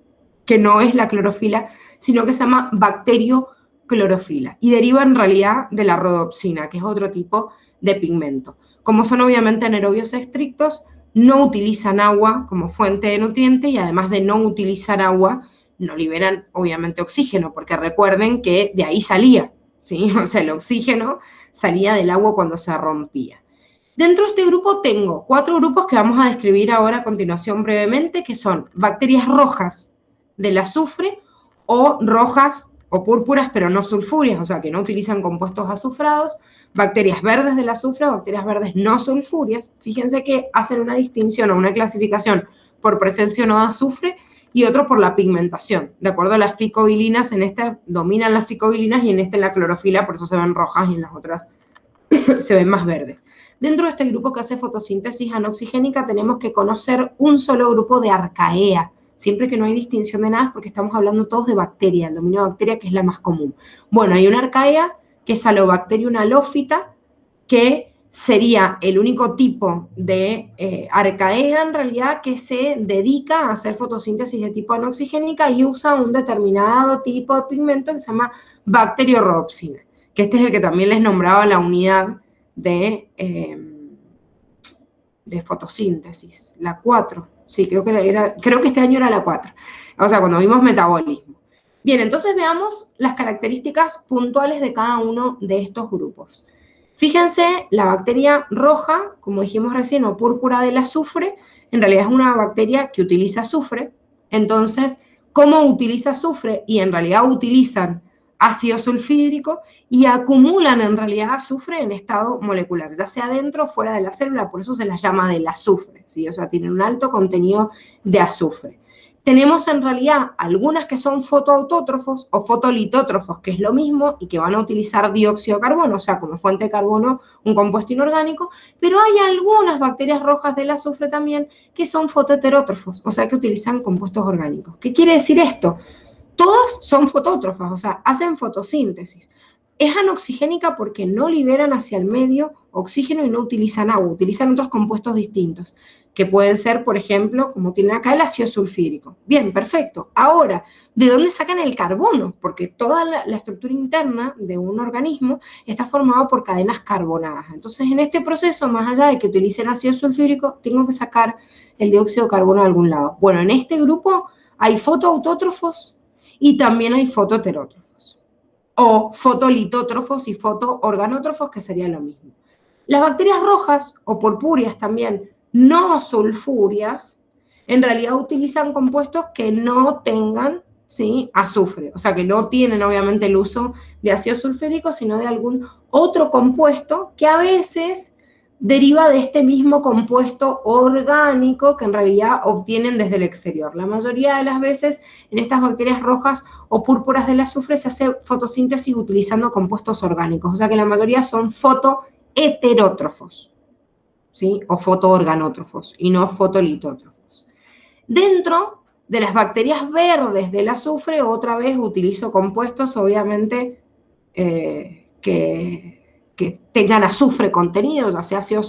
que no es la clorofila, sino que se llama bacterioclorofila. Y deriva en realidad de la rodopsina, que es otro tipo de pigmento. Como son obviamente anaerobios estrictos, no utilizan agua como fuente de nutriente y además de no utilizar agua, no liberan obviamente oxígeno, porque recuerden que de ahí salía, ¿sí? O sea, el oxígeno salía del agua cuando se rompía. Dentro de este grupo tengo 4 grupos que vamos a describir ahora a continuación brevemente, que son bacterias rojas del azufre o rojas o púrpuras, pero no sulfúreas, o sea, que no utilizan compuestos azufrados, bacterias verdes del azufre, bacterias verdes no sulfúreas. Fíjense que hacen una distinción o una clasificación por presencia o no de azufre y otro por la pigmentación. De acuerdo a las ficobilinas, en esta dominan las ficobilinas y en esta la clorofila, por eso se ven rojas y en las otras se ven más verdes. Dentro de este grupo que hace fotosíntesis anoxigénica tenemos que conocer un solo grupo de arcaea, siempre que no hay distinción de nada porque estamos hablando todos de bacteria, el dominio de bacteria que es la más común. Bueno, hay una arcaea que es Halobacterium halófita, que sería el único tipo de arcaea en realidad que se dedica a hacer fotosíntesis de tipo anoxigénica y usa un determinado tipo de pigmento que se llama bacteriorhodopsina, que este es el que también les nombraba la unidad de fotosíntesis, la 4. Sí, creo que este año era la 4. O sea, cuando vimos metabolismo. Bien, entonces veamos las características puntuales de cada uno de estos grupos. Fíjense, la bacteria roja, como dijimos recién, o púrpura del azufre, en realidad es una bacteria que utiliza azufre. Entonces, ¿cómo utiliza azufre? Y en realidad utilizan ácido sulfídrico y acumulan en realidad azufre en estado molecular, ya sea dentro o fuera de la célula, por eso se las llama del azufre, ¿sí? O sea, tienen un alto contenido de azufre. Tenemos en realidad algunas que son fotoautótrofos o fotolitótrofos, que es lo mismo y que van a utilizar dióxido de carbono, o sea, como fuente de carbono, un compuesto inorgánico, pero hay algunas bacterias rojas del azufre también que son fotoheterótrofos, o sea, que utilizan compuestos orgánicos. ¿Qué quiere decir esto? Todas son fotótrofas, o sea, hacen fotosíntesis. Es anoxigénica porque no liberan hacia el medio oxígeno y no utilizan agua, utilizan otros compuestos distintos, que pueden ser, por ejemplo, como tienen acá, el ácido sulfídrico. Bien, perfecto. Ahora, ¿de dónde sacan el carbono? Porque toda la estructura interna de un organismo está formada por cadenas carbonadas. Entonces, en este proceso, más allá de que utilicen ácido sulfídrico, tengo que sacar el dióxido de carbono de algún lado. Bueno, en este grupo hay fotoautótrofos y también hay fotoheterótrofos, o fotolitótrofos y fotoorganótrofos, que sería lo mismo. Las bacterias rojas, o purpúreas también, no sulfúreas, en realidad utilizan compuestos que no tengan, ¿sí?, azufre, o sea, que no tienen obviamente el uso de ácido sulfúrico, sino de algún otro compuesto que a veces deriva de este mismo compuesto orgánico que en realidad obtienen desde el exterior. La mayoría de las veces en estas bacterias rojas o púrpuras del azufre se hace fotosíntesis utilizando compuestos orgánicos, o sea que la mayoría son fotoheterótrofos, ¿sí?, o fotoorganótrofos y no fotolitótrofos. Dentro de las bacterias verdes del azufre, otra vez utilizo compuestos obviamente que tengan azufre contenido, ya sea ácido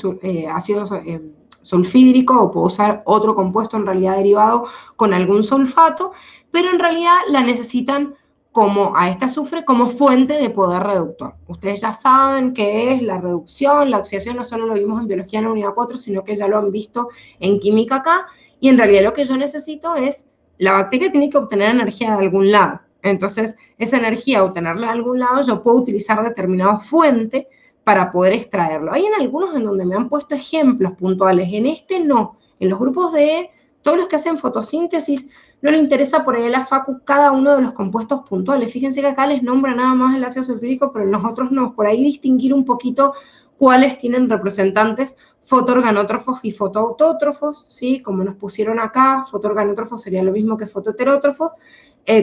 sulfídrico, o puedo usar otro compuesto en realidad derivado con algún sulfato, pero en realidad la necesitan como a este azufre como fuente de poder reductor. Ustedes ya saben qué es la reducción, la oxidación, no solo lo vimos en biología en la unidad 4, sino que ya lo han visto en química acá, y en realidad lo que yo necesito es, la bacteria tiene que obtener energía de algún lado. Entonces, esa energía, obtenerla de algún lado, yo puedo utilizar determinada fuente para poder extraerlo. Hay en algunos en donde me han puesto ejemplos puntuales, en este no. En los grupos de todos los que hacen fotosíntesis, no le interesa por ahí a la facu cada uno de los compuestos puntuales. Fíjense que acá les nombra nada más el ácido sulfúrico, pero en los otros no. Por ahí distinguir un poquito cuáles tienen representantes fotoorganótrofos y fotoautótrofos, ¿sí? Como nos pusieron acá, fotoorganótrofos sería lo mismo que fotoheterótrofos,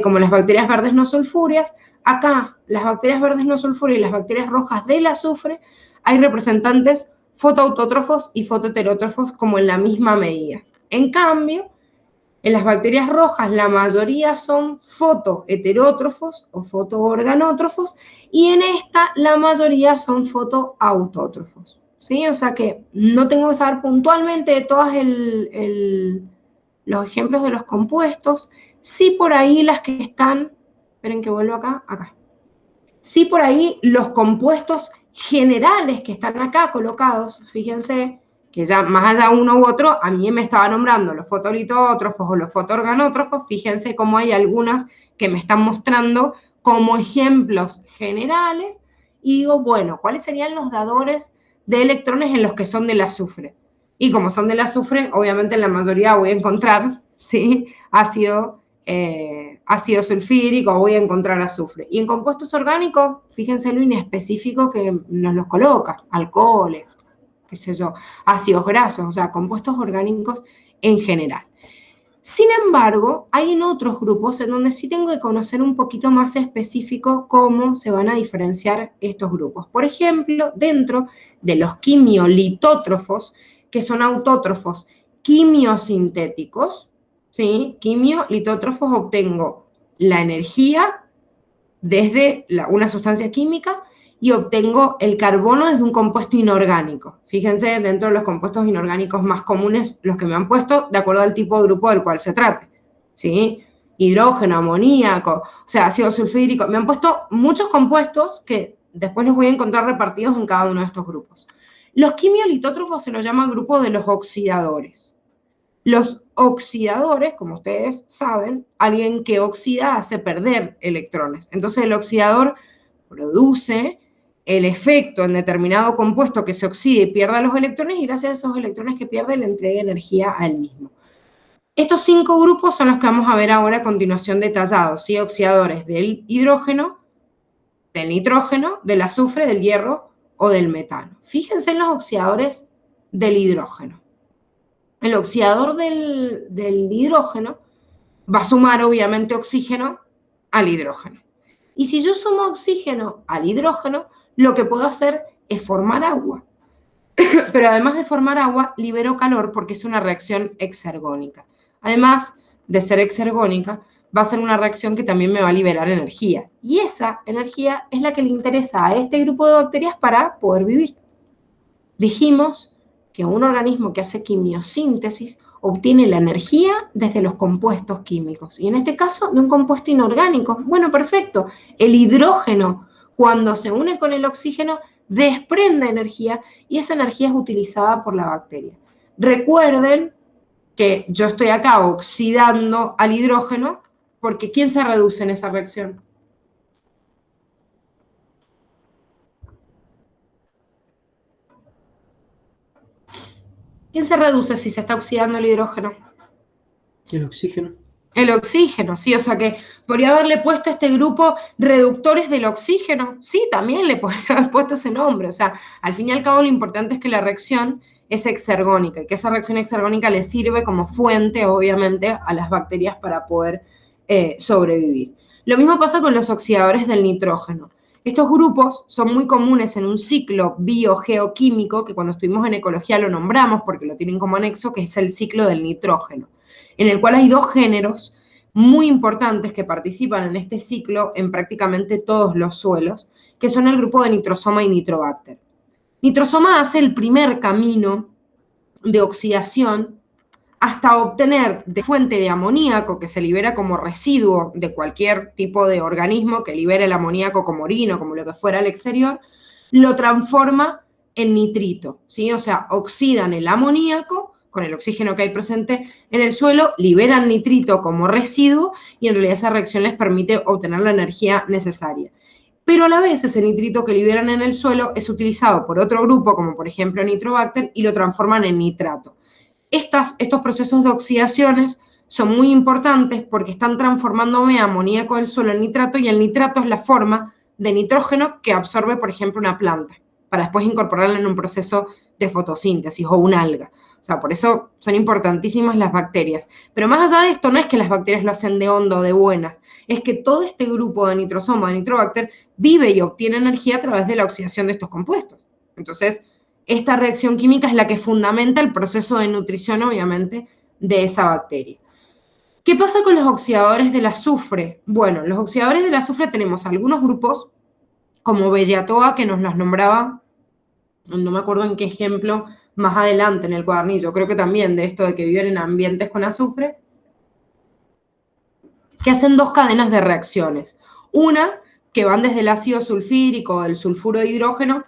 como las bacterias verdes no sulfúreas. Acá, las bacterias verdes no sulfúreas y las bacterias rojas del azufre, hay representantes fotoautótrofos y fotoheterótrofos como en la misma medida. En cambio, en las bacterias rojas la mayoría son fotoheterótrofos o fotoorganótrofos, y en esta la mayoría son fotoautótrofos, ¿sí? O sea que no tengo que saber puntualmente de todos los ejemplos de los compuestos. Sí, por ahí las que están, esperen que vuelvo acá. Sí, por ahí los compuestos generales que están acá colocados, fíjense que ya más allá uno u otro, a mí me estaba nombrando los fotolitótrofos o los fotoorganótrofos, fíjense cómo hay algunas que me están mostrando como ejemplos generales, y digo, bueno, ¿cuáles serían los dadores de electrones en los que son del azufre? Y como son del azufre, obviamente en la mayoría voy a encontrar, ¿sí?, ácido sulfídrico, voy a encontrar azufre. Y en compuestos orgánicos, fíjense lo inespecífico que nos los coloca, alcoholes, qué sé yo, ácidos grasos, o sea, compuestos orgánicos en general. Sin embargo, hay en otros grupos en donde sí tengo que conocer un poquito más específico cómo se van a diferenciar estos grupos. Por ejemplo, dentro de los quimiolitótrofos, que son autótrofos quimiosintéticos, ¿sí? Quimiolitótrofos, obtengo la energía desde una sustancia química y obtengo el carbono desde un compuesto inorgánico. Fíjense, dentro de los compuestos inorgánicos más comunes, los que me han puesto, de acuerdo al tipo de grupo del cual se trate, ¿sí? Hidrógeno, amoníaco, o sea, ácido sulfúrico. Me han puesto muchos compuestos que después los voy a encontrar repartidos en cada uno de estos grupos. Los quimiolitótrofos se los llama grupo de los oxidadores. Los oxidadores, como ustedes saben, alguien que oxida hace perder electrones. Entonces el oxidador produce el efecto en determinado compuesto que se oxide y pierda los electrones, y gracias a esos electrones que pierde le entrega energía a él mismo. Estos 5 grupos son los que vamos a ver ahora a continuación detallados, ¿sí? Oxidadores del hidrógeno, del nitrógeno, del azufre, del hierro o del metano. Fíjense en los oxidadores del hidrógeno. El oxidador del hidrógeno va a sumar obviamente oxígeno al hidrógeno. Y si yo sumo oxígeno al hidrógeno, lo que puedo hacer es formar agua. Pero además de formar agua, libero calor porque es una reacción exergónica. Además de ser exergónica, va a ser una reacción que también me va a liberar energía. Y esa energía es la que le interesa a este grupo de bacterias para poder vivir. Dijimos que un organismo que hace quimiosíntesis obtiene la energía desde los compuestos químicos. Y en este caso, de un compuesto inorgánico. Bueno, perfecto. El hidrógeno, cuando se une con el oxígeno, desprende energía y esa energía es utilizada por la bacteria. Recuerden que yo estoy acá oxidando al hidrógeno porque ¿quién se reduce en esa reacción? ¿Quién se reduce si se está oxidando el hidrógeno? El oxígeno. El oxígeno, sí, o sea que podría haberle puesto a este grupo reductores del oxígeno, sí, también le podría haber puesto ese nombre, o sea, al fin y al cabo lo importante es que la reacción es exergónica y que esa reacción exergónica le sirve como fuente, obviamente, a las bacterias para poder sobrevivir. Lo mismo pasa con los oxidadores del nitrógeno. Estos grupos son muy comunes en un ciclo biogeoquímico, que cuando estuvimos en ecología lo nombramos porque lo tienen como anexo, que es el ciclo del nitrógeno, en el cual hay 2 géneros muy importantes que participan en este ciclo en prácticamente todos los suelos, que son el grupo de Nitrosoma y Nitrobacter. Nitrosoma hace el primer camino de oxidación hasta obtener de fuente de amoníaco que se libera como residuo de cualquier tipo de organismo que libere el amoníaco como orina, como lo que fuera al exterior, lo transforma en nitrito, ¿sí? O sea, oxidan el amoníaco con el oxígeno que hay presente en el suelo, liberan nitrito como residuo y en realidad esa reacción les permite obtener la energía necesaria. Pero a la vez ese nitrito que liberan en el suelo es utilizado por otro grupo, como por ejemplo Nitrobacter, y lo transforman en nitrato. Estos procesos de oxidaciones son muy importantes porque están transformándome amoníaco del suelo en nitrato y el nitrato es la forma de nitrógeno que absorbe, por ejemplo, una planta para después incorporarla en un proceso de fotosíntesis o un alga. O sea, por eso son importantísimas las bacterias. Pero más allá de esto, no es que las bacterias lo hacen de onda o de buenas, es que todo este grupo de Nitrosoma, de Nitrobacter, vive y obtiene energía a través de la oxidación de estos compuestos. Entonces, esta reacción química es la que fundamenta el proceso de nutrición, obviamente, de esa bacteria. ¿Qué pasa con los oxidadores del azufre? Bueno, los oxidadores del azufre tenemos algunos grupos, como Bellatoa, que nos las nombraba, no me acuerdo en qué ejemplo, más adelante en el cuadernillo, creo que también de esto de que viven en ambientes con azufre, que hacen 2 cadenas de reacciones. Una, que van desde el ácido sulfúrico o el sulfuro de hidrógeno,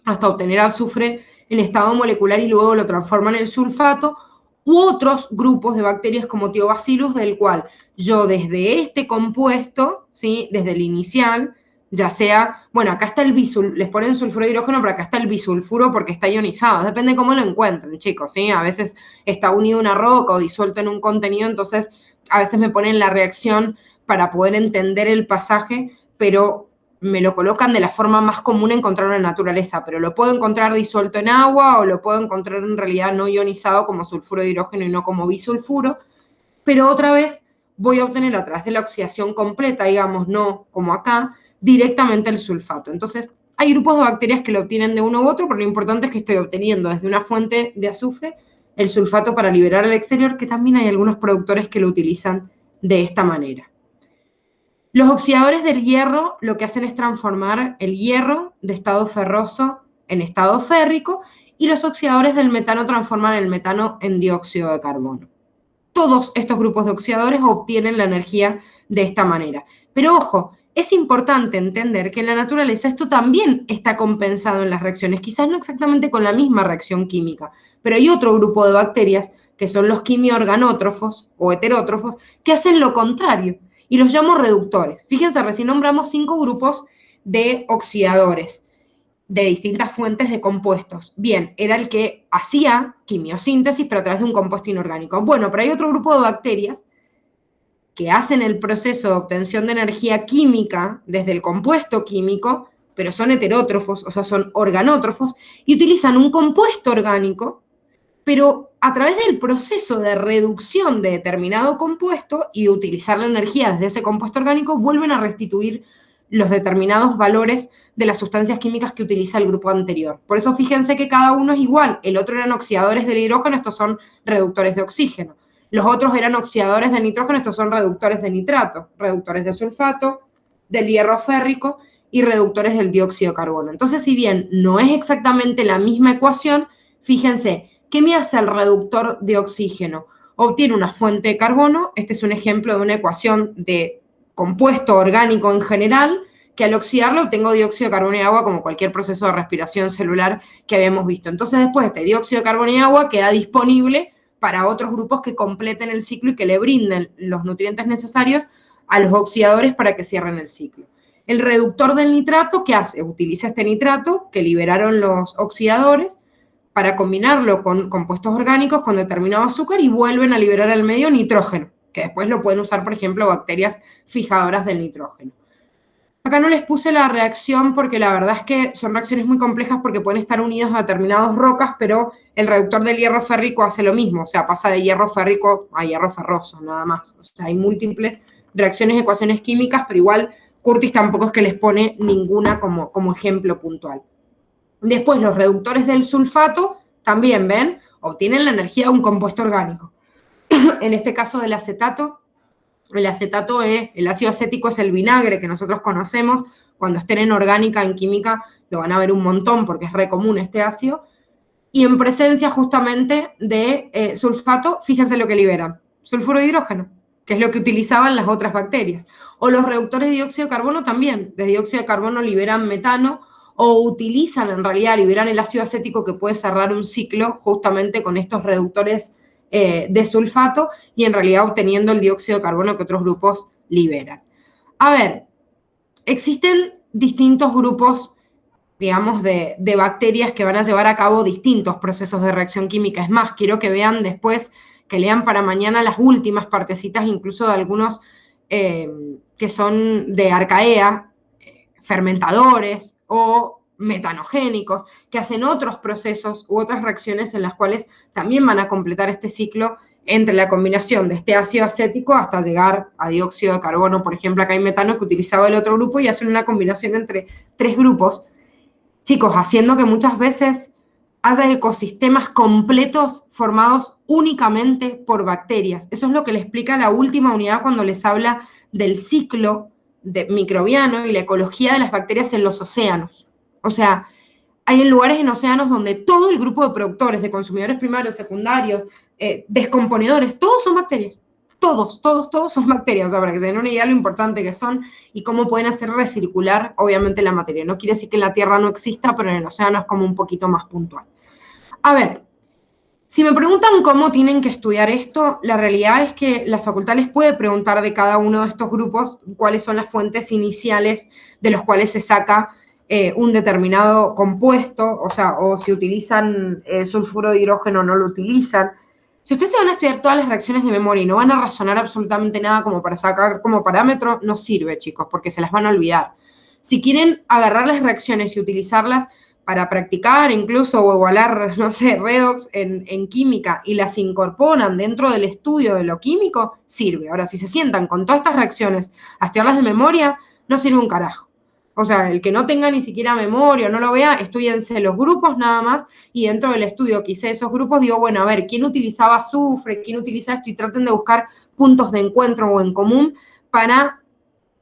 hasta obtener azufre en estado molecular y luego lo transforman en sulfato, u otros grupos de bacterias como Thiobacillus, del cual yo desde este compuesto, ¿sí? Desde el inicial, ya sea, bueno, acá está el les ponen sulfuro de hidrógeno, pero acá está el bisulfuro porque está ionizado, depende de cómo lo encuentren, chicos, ¿sí? A veces está unido a una roca o disuelto en un contenido, entonces a veces me ponen la reacción para poder entender el pasaje, pero me lo colocan de la forma más común encontrar en la naturaleza, pero lo puedo encontrar disuelto en agua o lo puedo encontrar en realidad no ionizado como sulfuro de hidrógeno y no como bisulfuro, pero otra vez voy a obtener a través de la oxidación completa, digamos, no como acá, directamente el sulfato. Entonces, hay grupos de bacterias que lo obtienen de uno u otro, pero lo importante es que estoy obteniendo desde una fuente de azufre el sulfato para liberar al exterior, que también hay algunos productores que lo utilizan de esta manera. Los oxidadores del hierro lo que hacen es transformar el hierro de estado ferroso en estado férrico, y los oxidadores del metano transforman el metano en dióxido de carbono. Todos estos grupos de oxidadores obtienen la energía de esta manera. Pero ojo, es importante entender que en la naturaleza esto también está compensado en las reacciones, quizás no exactamente con la misma reacción química, pero hay otro grupo de bacterias, que son los quimioorganótrofos o heterótrofos, que hacen lo contrario, y los llamo reductores. Fíjense, recién nombramos 5 grupos de oxidadores de distintas fuentes de compuestos. Bien, era el que hacía quimiosíntesis, pero a través de un compuesto inorgánico. Bueno, pero hay otro grupo de bacterias que hacen el proceso de obtención de energía química desde el compuesto químico, pero son heterótrofos, o sea, son organótrofos, y utilizan un compuesto orgánico, pero a través del proceso de reducción de determinado compuesto y de utilizar la energía desde ese compuesto orgánico, vuelven a restituir los determinados valores de las sustancias químicas que utiliza el grupo anterior. Por eso fíjense que cada uno es igual. El otro eran oxidadores del hidrógeno, estos son reductores de oxígeno. Los otros eran oxidadores de nitrógeno, estos son reductores de nitrato, reductores de sulfato, del hierro férrico y reductores del dióxido de carbono. Entonces, si bien no es exactamente la misma ecuación, fíjense, ¿qué me hace el reductor de oxígeno? Obtiene una fuente de carbono. Este es un ejemplo de una ecuación de compuesto orgánico en general, que al oxidarlo obtengo dióxido de carbono y agua, como cualquier proceso de respiración celular que habíamos visto. Entonces después este dióxido de carbono y agua queda disponible para otros grupos que completen el ciclo y que le brinden los nutrientes necesarios a los oxidadores para que cierren el ciclo. El reductor del nitrato, ¿qué hace? Utiliza este nitrato que liberaron los oxidadores para combinarlo con compuestos orgánicos con determinado azúcar y vuelven a liberar al medio nitrógeno, que después lo pueden usar, por ejemplo, bacterias fijadoras del nitrógeno. Acá no les puse la reacción porque la verdad es que son reacciones muy complejas porque pueden estar unidos a determinadas rocas, pero el reductor del hierro férrico hace lo mismo, o sea, pasa de hierro férrico a hierro ferroso, nada más. O sea, hay múltiples reacciones, ecuaciones químicas, pero igual Curtis tampoco es que les pone ninguna como ejemplo puntual. Después, los reductores del sulfato, también, ¿ven? Obtienen la energía de un compuesto orgánico. En este caso del acetato, el acetato el ácido acético es el vinagre que nosotros conocemos. Cuando estén en orgánica, en química, lo van a ver un montón porque es re común este ácido. Y en presencia justamente de sulfato, fíjense lo que liberan. Sulfuro de hidrógeno, que es lo que utilizaban las otras bacterias. O los reductores de dióxido de carbono también. De dióxido de carbono liberan metano o utilizan, en realidad, liberan el ácido acético que puede cerrar un ciclo justamente con estos reductores de sulfato y en realidad obteniendo el dióxido de carbono que otros grupos liberan. A ver, existen distintos grupos, digamos, de bacterias que van a llevar a cabo distintos procesos de reacción química. Es más, quiero que vean después, que lean para mañana las últimas partecitas, incluso de algunos que son de arcaea, fermentadores o metanogénicos, que hacen otros procesos u otras reacciones en las cuales también van a completar este ciclo entre la combinación de este ácido acético hasta llegar a dióxido de carbono. Por ejemplo, acá hay metano que utilizaba el otro grupo y hacen una combinación entre 3 grupos. Chicos, haciendo que muchas veces haya ecosistemas completos formados únicamente por bacterias. Eso es lo que le explica la última unidad cuando les habla del ciclo microbiano y la ecología de las bacterias en los océanos. O sea, hay lugares en océanos donde todo el grupo de productores, de consumidores primarios, secundarios, descomponedores, todos son bacterias. Todos son bacterias. O sea, para que se den una idea de lo importante que son y cómo pueden hacer recircular, obviamente, la materia. No quiere decir que en la Tierra no exista, pero en el océano es como un poquito más puntual. A ver, si me preguntan cómo tienen que estudiar esto, la realidad es que la facultad les puede preguntar de cada uno de estos grupos cuáles son las fuentes iniciales de los cuales se saca un determinado compuesto, o sea, o si utilizan sulfuro de hidrógeno o no lo utilizan. Si ustedes se van a estudiar todas las reacciones de memoria y no van a razonar absolutamente nada como para sacar como parámetro, no sirve, chicos, porque se las van a olvidar. Si quieren agarrar las reacciones y utilizarlas para practicar incluso o igualar, no sé, redox en química y las incorporan dentro del estudio de lo químico, sirve. Ahora, si se sientan con todas estas reacciones a estudiarlas de memoria, no sirve un carajo. O sea, el que no tenga ni siquiera memoria o no lo vea, estudiense los grupos nada más y dentro del estudio que hice esos grupos digo, bueno, a ver, ¿quién utilizaba azufre? ¿Quién utiliza esto? Y traten de buscar puntos de encuentro o en común para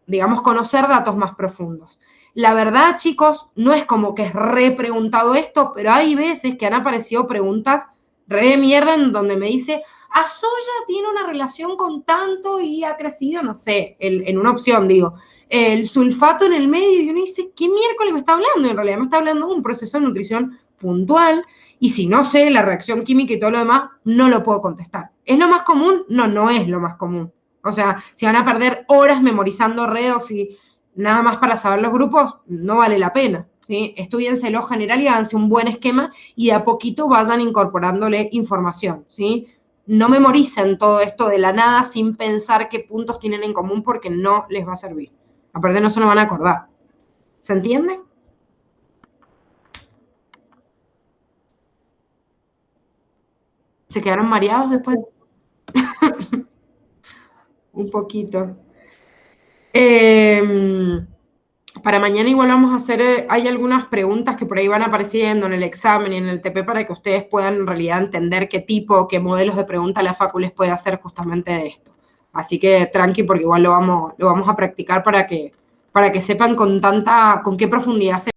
digamos, conocer datos más profundos. La verdad, chicos, no es como que es repreguntado esto, pero hay veces que han aparecido preguntas re de mierda en donde me dice, soya tiene una relación con tanto y ha crecido, no sé, en una opción, digo, el sulfato en el medio, y uno dice, ¿qué miércoles me está hablando? En realidad me está hablando de un proceso de nutrición puntual, y si no sé la reacción química y todo lo demás, no lo puedo contestar. ¿Es lo más común? No, no es lo más común. O sea, si van a perder horas memorizando redox y nada más para saber los grupos, no vale la pena, ¿sí? Estudienselo general y háganse un buen esquema y de a poquito vayan incorporándole información, ¿sí? No memoricen todo esto de la nada sin pensar qué puntos tienen en común porque no les va a servir. Aparte no se lo van a acordar. ¿Se entiende? ¿Se quedaron mareados después? Un poquito. Para mañana igual vamos a hacer, hay algunas preguntas que por ahí van apareciendo en el examen y en el TP para que ustedes puedan en realidad entender qué tipo, qué modelos de pregunta la facu les puede hacer justamente de esto. Así que tranqui porque igual lo vamos a practicar para que sepan con qué profundidad se